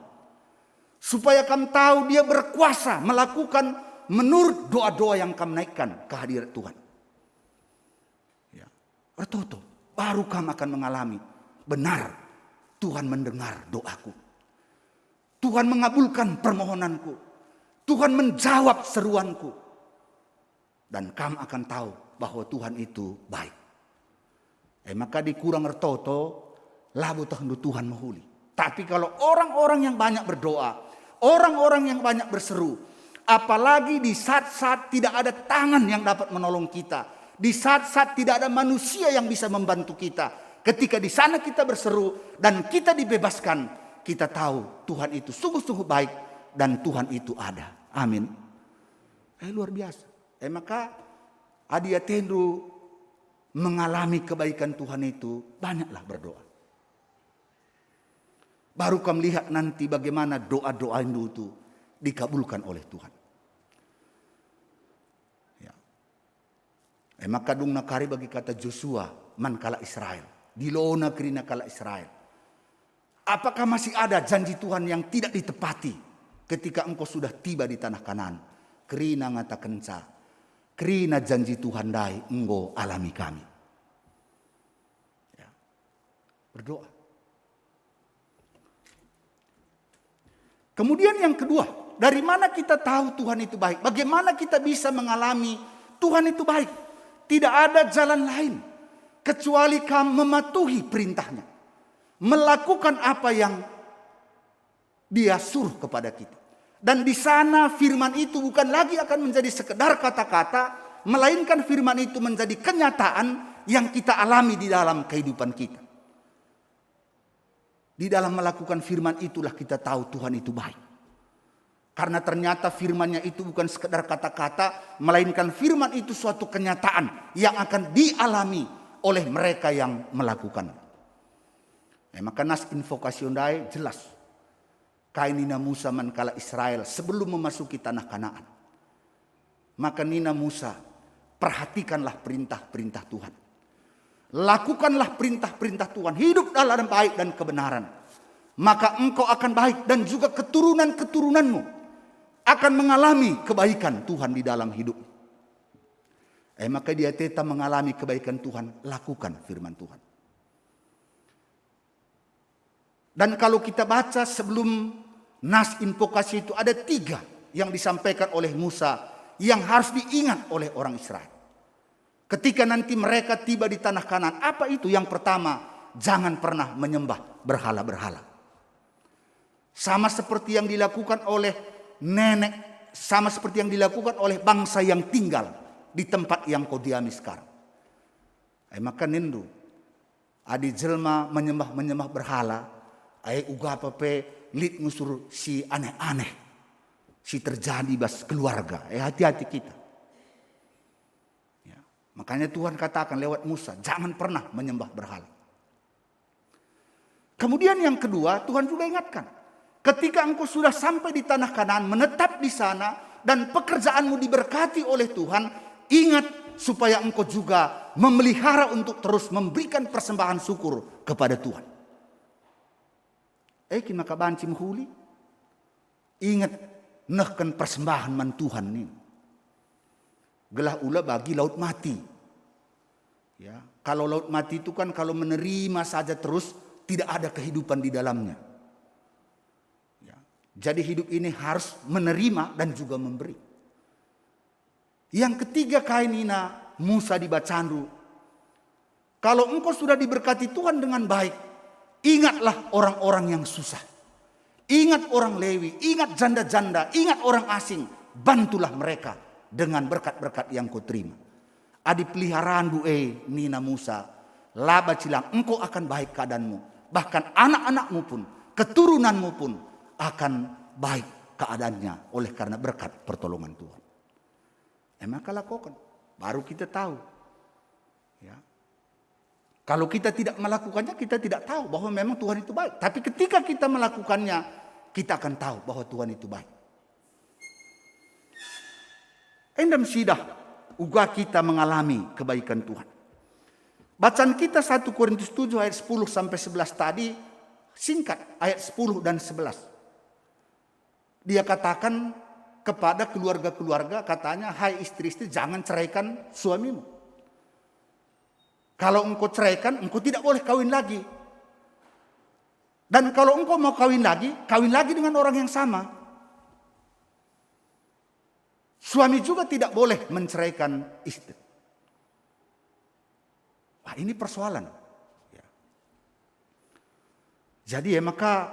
Supaya kamu tahu dia berkuasa melakukan menurut doa-doa yang kamu naikkan ke hadirat Tuhan. Ya. Bertoto, baru kamu akan mengalami benar Tuhan mendengar doaku. Tuhan mengabulkan permohonanku. Tuhan menjawab seruanku. Dan kamu akan tahu bahwa Tuhan itu baik. Maka dikurang ertoto, labu tahendu Tuhan mahuli. Tapi kalau orang-orang yang banyak berdoa, orang-orang yang banyak berseru, apalagi di saat-saat tidak ada tangan yang dapat menolong kita, di saat-saat tidak ada manusia yang bisa membantu kita, ketika di sana kita berseru dan kita dibebaskan, kita tahu Tuhan itu sungguh-sungguh baik dan Tuhan itu ada. Amin. Luar biasa. Maka adia tendu mengalami kebaikan Tuhan itu, banyaklah berdoa. Baru kamu lihat nanti bagaimana doa-doa itu dikabulkan oleh Tuhan. Ya. Maka dung nakari bagi kata Joshua man kala Israel. Dilona kerina kala Israel. Apakah masih ada janji Tuhan yang tidak ditepati ketika engkau sudah tiba di tanah Kanaan? Kerina ngata kenca. Kerina janji Tuhan dai engkau alami kami. Ya. Berdoa. Kemudian yang kedua, dari mana kita tahu Tuhan itu baik? Bagaimana kita bisa mengalami Tuhan itu baik? Tidak ada jalan lain kecuali kamu mematuhi perintahnya. Melakukan apa yang dia suruh kepada kita. Dan di sana firman itu bukan lagi akan menjadi sekedar kata-kata, melainkan firman itu menjadi kenyataan yang kita alami di dalam kehidupan kita. Di dalam melakukan firman itulah kita tahu Tuhan itu baik. Karena ternyata firman-Nya itu bukan sekedar kata-kata, melainkan firman itu suatu kenyataan yang akan dialami oleh mereka yang melakukan. Maka nas invokasiondai jelas. Kainina Musa mankala Israel sebelum memasuki tanah Kanaan. Maka Nina Musa, perhatikanlah perintah-perintah Tuhan. Lakukanlah perintah-perintah Tuhan. Hidup dalam baik dan kebenaran. Maka engkau akan baik dan juga keturunan-keturunanmu akan mengalami kebaikan Tuhan di dalam hidup. Maka dia tetap mengalami kebaikan Tuhan. Lakukan firman Tuhan. Dan kalau kita baca sebelum nas invokasi itu ada 3 yang disampaikan oleh Musa yang harus diingat oleh orang Israel. Ketika nanti mereka tiba di tanah Kanaan, apa itu? Yang pertama, jangan pernah menyembah berhala-berhala. Sama seperti yang dilakukan oleh nenek, sama seperti yang dilakukan oleh bangsa yang tinggal di tempat yang kau diami sekarang. Maka nindu, adi jelma menyembah berhala, uga pape lit ngusur si aneh-aneh, si terjadi bas keluarga. Hati-hati kita. Ya. Makanya Tuhan katakan lewat Musa, jangan pernah menyembah berhala. Kemudian yang kedua, Tuhan juga ingatkan, ketika engkau sudah sampai di tanah Kanaan, menetap di sana, dan pekerjaanmu diberkati oleh Tuhan, ingat supaya engkau juga memelihara untuk terus memberikan persembahan syukur kepada Tuhan. Kin maka banci menghuli, ingat nehkan persembahan man Tuhan ini. Gelah ula bagi laut mati. Ya, kalau laut mati itu kan kalau menerima saja terus, tidak ada kehidupan di dalamnya. Ya. Jadi hidup ini harus menerima dan juga memberi. Yang ketiga kainina Musa di Bacandu. Kalau engkau sudah diberkati Tuhan dengan baik, ingatlah orang-orang yang susah. Ingat orang Lewi, ingat janda-janda, ingat orang asing. Bantulah mereka dengan berkat-berkat yang kau terima. Adi peliharaan bu Nina Musa. Laba cilang, engkau akan baik keadaanmu. Bahkan anak-anakmu pun, keturunanmu pun akan baik keadaannya oleh karena berkat pertolongan Tuhan. Maka lakukan, baru kita tahu. Ya. Kalau kita tidak melakukannya, kita tidak tahu bahwa memang Tuhan itu baik. Tapi ketika kita melakukannya, kita akan tahu bahwa Tuhan itu baik. Endam sidah, uga kita mengalami kebaikan Tuhan. Bacaan kita 1 Korintus 7 ayat 10 sampai 11 tadi singkat ayat 10 dan 11. Dia katakan kepada keluarga-keluarga katanya, hai istri-istri jangan ceraikan suamimu. Kalau engkau ceraikan, engkau tidak boleh kawin lagi. Dan kalau engkau mau kawin lagi dengan orang yang sama. Suami juga tidak boleh menceraikan istri. Wah, ini persoalan. Ya. Jadi maka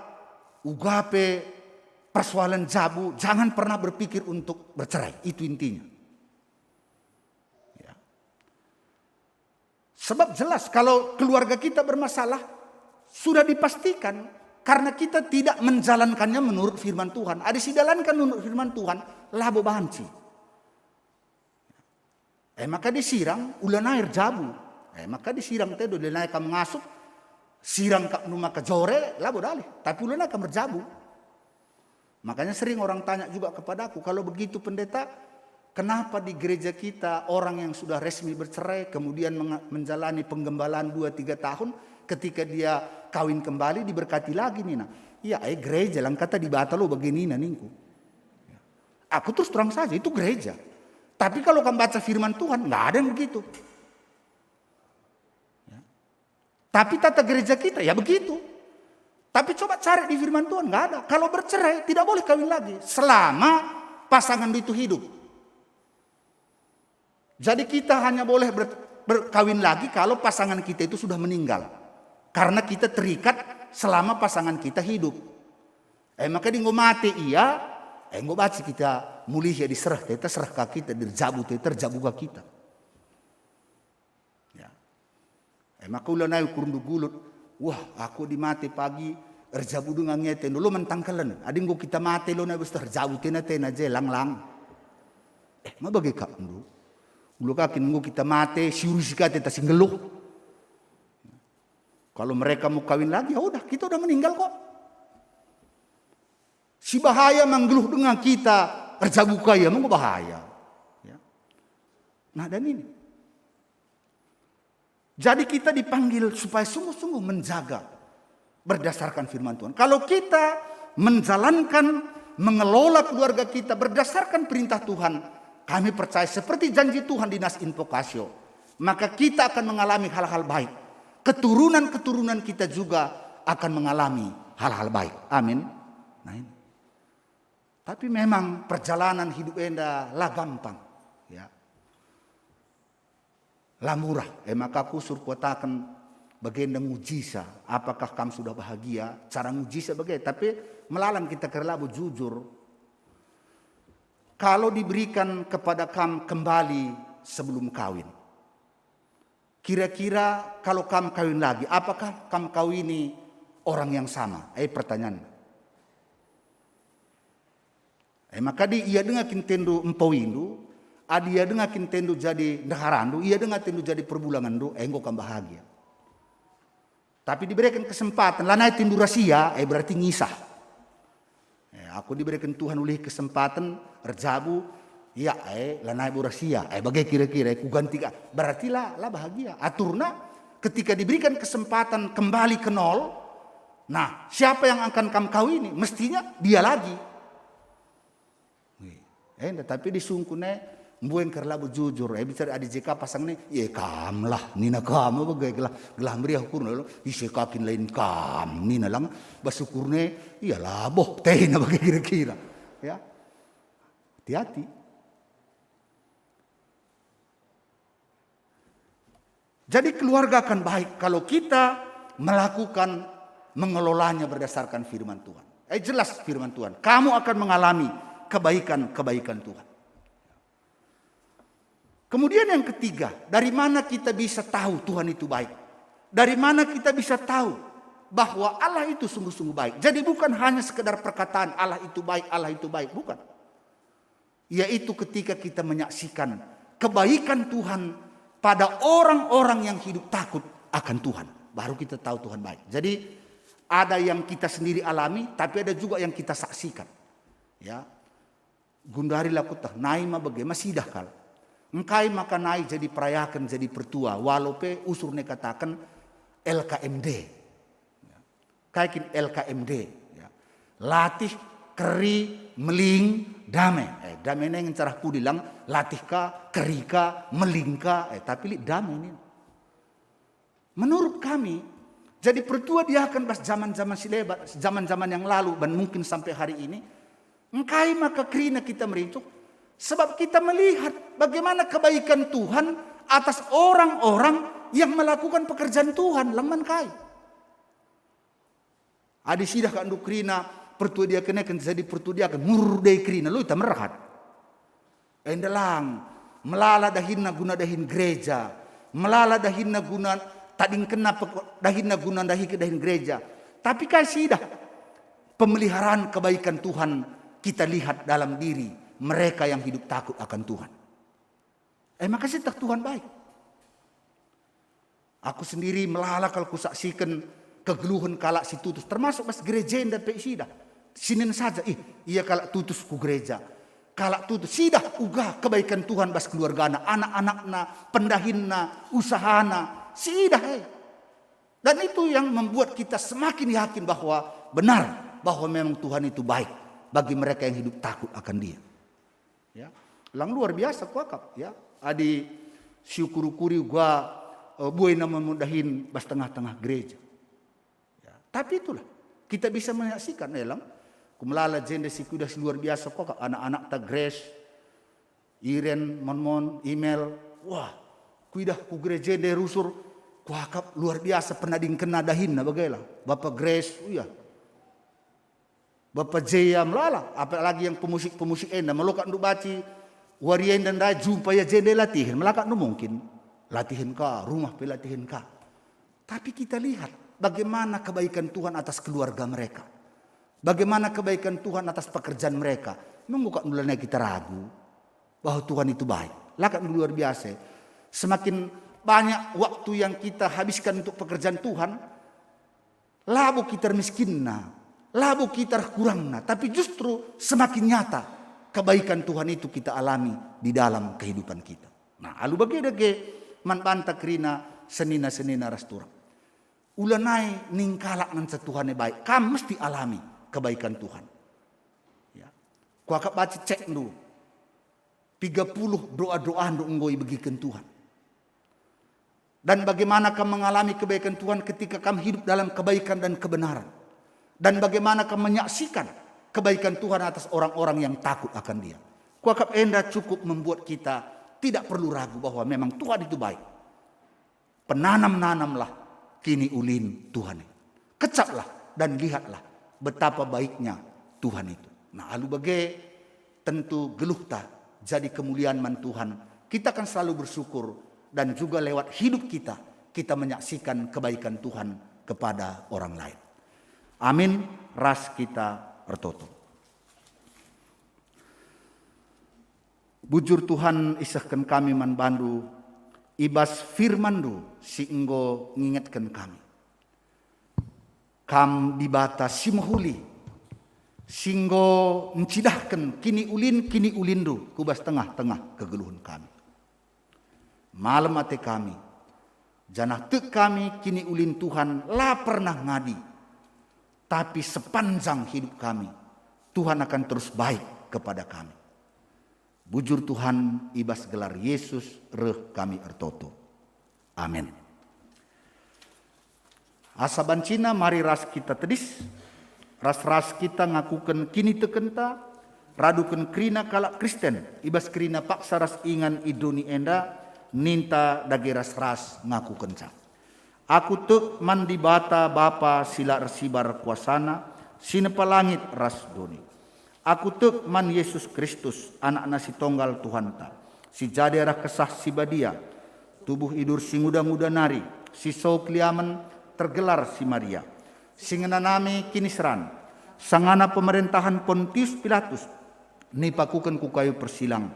ugape persoalan jabu, jangan pernah berpikir untuk bercerai. Itu intinya. Ya. Sebab jelas kalau keluarga kita bermasalah, sudah dipastikan karena kita tidak menjalankannya menurut firman Tuhan. Ada dijalankan menurut firman Tuhan, labo banci. Maka disirang ulan air jabu. Maka disirang teh ulan air kamu ngasup, sirang kak rumah kejore, labo dalih. Tapi ulan air kamu berjabu. Makanya sering orang tanya juga kepadaku, kalau begitu pendeta, kenapa di gereja kita orang yang sudah resmi bercerai, kemudian menjalani penggembalaan 2-3 tahun, ketika dia kawin kembali diberkati lagi Nina. Iya, gereja lang kata di bata lo begini ningku. Aku terus terang saja itu gereja. Tapi kalau kamu baca firman Tuhan nggak ada yang begitu. Ya. Tapi tata gereja kita ya begitu. Tapi coba cari di firman Tuhan nggak ada. Kalau bercerai tidak boleh kawin lagi selama pasangan itu hidup. Jadi kita hanya boleh berkawin lagi kalau pasangan kita itu sudah meninggal. Karena kita terikat selama pasangan kita hidup. Maka di mati iya, baca kita mulih ya diserah, kita serah ke kita, dirjabu terjabu ke kita. Ya. Maka ulah naik kurundu gulut, wah aku di mati pagi, erjabu dengan ngeten, lo mentangkalan, ading gua kita mati lo naik besar terjabu tena aja lang. Ma bagai kak dulu, ulu kakin gua kita mati, siurusika teta singgeluh. Kalau mereka mau kawin lagi, ya udah kita udah meninggal kok. Si bahaya menggeluh dengan kita, terjabu kaya, mau bahaya. Ya. Nah dan ini. Jadi kita dipanggil supaya sungguh-sungguh menjaga berdasarkan firman Tuhan. Kalau kita menjalankan, mengelola keluarga kita berdasarkan perintah Tuhan, kami percaya seperti janji Tuhan di Nas Invocatio, maka kita akan mengalami hal-hal baik. Keturunan-keturunan kita juga akan mengalami hal-hal baik. Amin. Nah ini. Tapi memang perjalanan hidup enda lah gampang. Ya. Lah murah. Maka aku suruh katakan bagaimana mujisa. Apakah kamu sudah bahagia? Cara mujisa bagaimana. Tapi melalang kita kerlabu jujur. Kalau diberikan kepada kamu kembali sebelum kawin. Kira-kira kalau kamu kawin lagi, apakah kamu kawini orang yang sama? Pertanyaan. Maka ia dengar kintendu empowindu, ia dengar kintendu jadi daharandu, ia dengar tendu jadi perbulangandu, engkau kan bahagia. Tapi diberikan kesempatan, lanai tindu rahasia, berarti ngisah. Aku diberikan Tuhan oleh kesempatan, erjabu, ya, lanai rahasia, bagai kira-kira, ku ganti, berarti lah bahagia. Aturna, ketika diberikan kesempatan kembali ke nol, nah siapa yang akan kamu kawini? Mestinya dia lagi. Tapi disungkune, mbueng kerlabu jujur, bicara adi jeka pasang ni, kam lah, nina kam, bagai gelah meriah ukur nalo, isekakin lain kam, nina lang, basukurne, iyalah boh, teh na bagai kira-kira, ya, hati-hati. Jadi keluarga akan baik kalau kita melakukan mengelolanya berdasarkan firman Tuhan. Jelas firman Tuhan, kamu akan mengalami kebaikan-kebaikan Tuhan. Kemudian yang ketiga, dari mana kita bisa tahu Tuhan itu baik? Dari mana kita bisa tahu bahwa Allah itu sungguh-sungguh baik? Jadi bukan hanya sekedar perkataan Allah itu baik, bukan. Yaitu ketika kita menyaksikan kebaikan Tuhan pada orang-orang yang hidup takut akan Tuhan. Baru kita tahu Tuhan baik. Jadi ada yang kita sendiri alami, tapi ada juga yang kita saksikan. Ya, gundari lakutah, naima bagaimana sidah kal. Engkai maka naik jadi perayakan, jadi pertua. Walaupun usurnya katakan LKMD. Kaikin LKMD. Latih, keri, meling, damai. Damai ini yang cara ku bilang, latih ka, keri ka, meling ka. Tapi damai ini. Menurut kami, jadi pertua dia akan pas zaman-zaman silebat, zaman-zaman yang lalu, dan mungkin sampai hari ini. Engkai maka kerina kita merintuk. Sebab kita melihat bagaimana kebaikan Tuhan atas orang-orang yang melakukan pekerjaan Tuhan. Lemman kai. Adi sidah kan dukrina pertua dia kena kan jadi pertua dia kan murdai krina lu ita merhat. Endelang melala dahinna guna dahin gereja, melala dahinna guna tading kena dahinna guna dahi ke dahin gereja. Tapi kai sidah pemeliharaan kebaikan Tuhan kita lihat dalam diri mereka yang hidup takut akan Tuhan. Maka tak Tuhan baik. Aku sendiri melala kalau kusaksikan kegeluhan kalak si tutus. Termasuk mas gereja dan peisidah. Sinin saja. Iya kalak tutus ku gereja. Kalak tutus. Sidah ugah kebaikan Tuhan bas keluargana. Anak-anakna, pendahinna, usahana. Sidah. Dan itu yang membuat kita semakin yakin bahwa benar. Bahwa memang Tuhan itu baik. Bagi mereka yang hidup takut akan Dia. Ya, lang luar biasa kuakap ya. Adi syukuri gua buai nama mudahin bas tengah-tengah gereja. Ya, tapi itulah kita bisa menyaksikan elang kumlala jende sikudah luar biasa kuakap anak-anak ta Grace, Iren, Monmon, email. Wah, kuidah ku gereja jende rusur kuakap luar biasa pernah dingkena dahin na bagailah. Bapak Grace, iya. Bapak Jaya melala, apalagi yang pemusik-pemusik enda melokat untuk baci warien dan dah jumpa ya jende latihan, melakat nu mungkin latihan ka, rumah pelatihan ka. Tapi kita lihat bagaimana kebaikan Tuhan atas keluarga mereka, bagaimana kebaikan Tuhan atas pekerjaan mereka. Membuka mulanya kita ragu bahwa Tuhan itu baik. Lakat luar biasa. Semakin banyak waktu yang kita habiskan untuk pekerjaan Tuhan, labu kita miskinna. Labu kita kurangna, tapi justru semakin nyata kebaikan Tuhan itu kita alami di dalam kehidupan kita. Nah, alu bagi dege man banta krina senina rastura. Ulanai ningkalak nan Tuhan baik, kamu mesti alami kebaikan Tuhan. Ya. Kuakap baca cek dulu. 30 doa-doa nduk ngoi bagikan Tuhan. Dan bagaimana kamu mengalami kebaikan Tuhan ketika kamu hidup dalam kebaikan dan kebenaran. Dan bagaimana kamu menyaksikan kebaikan Tuhan atas orang-orang yang takut akan Dia. Kuakap enda cukup membuat kita tidak perlu ragu bahwa memang Tuhan itu baik. Penanam-nanamlah kini ulin Tuhan itu. Kecaplah dan lihatlah betapa baiknya Tuhan itu. Nah, alu bagai tentu geluh tak jadi kemuliaan man Tuhan. Kita akan selalu bersyukur dan juga lewat hidup kita menyaksikan kebaikan Tuhan kepada orang lain. Amin. Ras kita bertutup. Bujur Tuhan isahkan kami man bandu, ibas firmandu si enggo ngingetkan kami. Kam dibata si mahuli, singgo mencidahkan kini ulindu kubas tengah-tengah kegeluhan kami. Malam ate kami, janah tek kami kini ulin Tuhan lah pernah ngadi. Tapi sepanjang hidup kami, Tuhan akan terus baik kepada kami. Bujur Tuhan ibas gelar Yesus reh kami ertoto. Amin. Asa bancina mari ras kita tedis. Ras-ras kita ngakukan kini tekenta. Radukan krina kalak Kristen. Ibas krina paksa ras ingan iduni enda. Ninta dagi ras-ras ngakukan ca. Aku tek mandi bata bapa sila resibar kuasana. Sinepa langit ras doni. Aku tek man Yesus Kristus, anak nasi tonggal Tuhan ta. Si jadi arah kesah si badia, tubuh idur si nguda-nguda nari, si so kliamen tergelar si Maria. Singena nami kini seran, sangana pemerintahan Pontius Pilatus, nipakukan ku kayu persilang,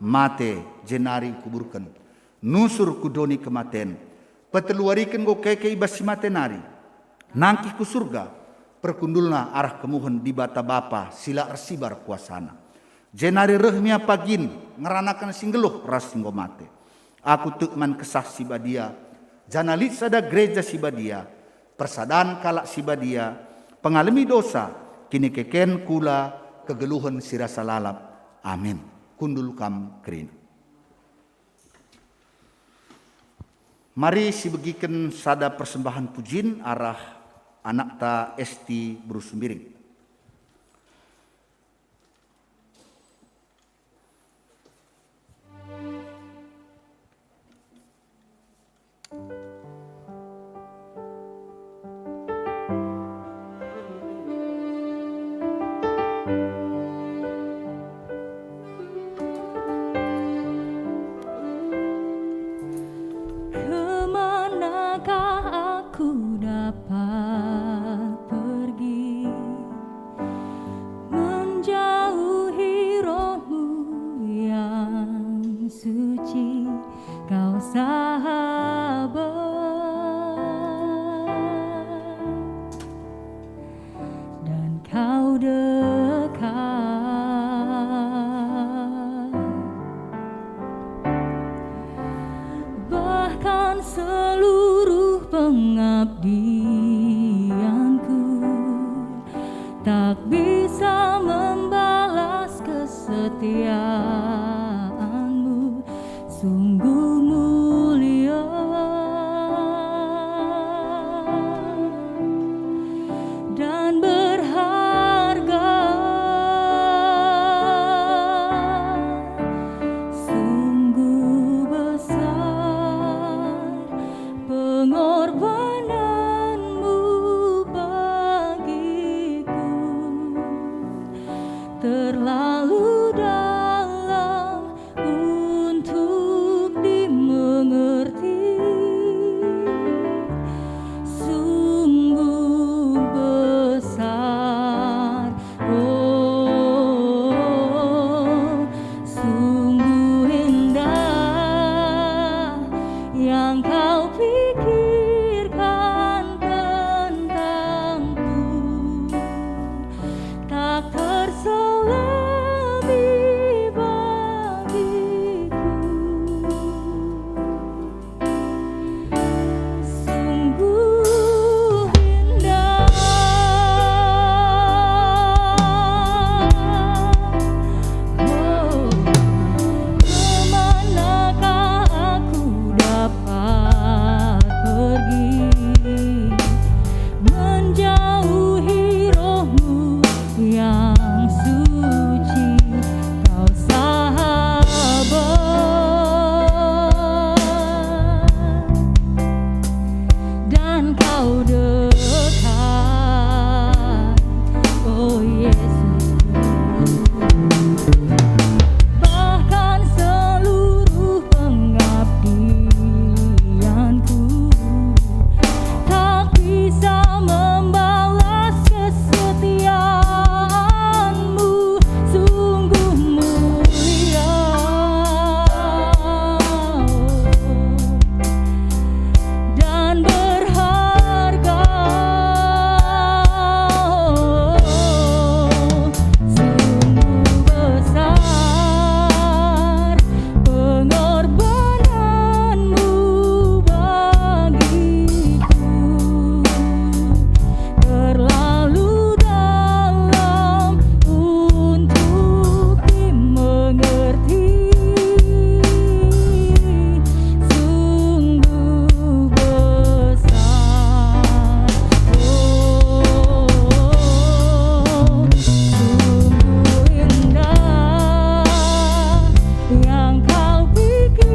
mate jenari kuburkan, nusur kudoni kematen, peteluarikan go keke ibas si mate nari, nangki ku surga, perkundulna arah kemuhun di bata bapa sila resibar kuasana. Jenari rehmia pagin ngeranakan singgeluh ras singgo mate. Aku tukman kesah si badia, janalit sada gereja si badia, persadaan kalak si badia, pengalami dosa, kini keken kula kegeluhan sirasa lalap. Amin. Kundul kam kerin. Mari si begiken sada persembahan pujin arah anak ta Esti Brusumbiring. Kemanakah aku dapat pergi, menjauhi rohmu yang suci, kau sahabat, dan kau dekat. Bahkan seluruh pengabdianku tak bisa membalas kesetiaan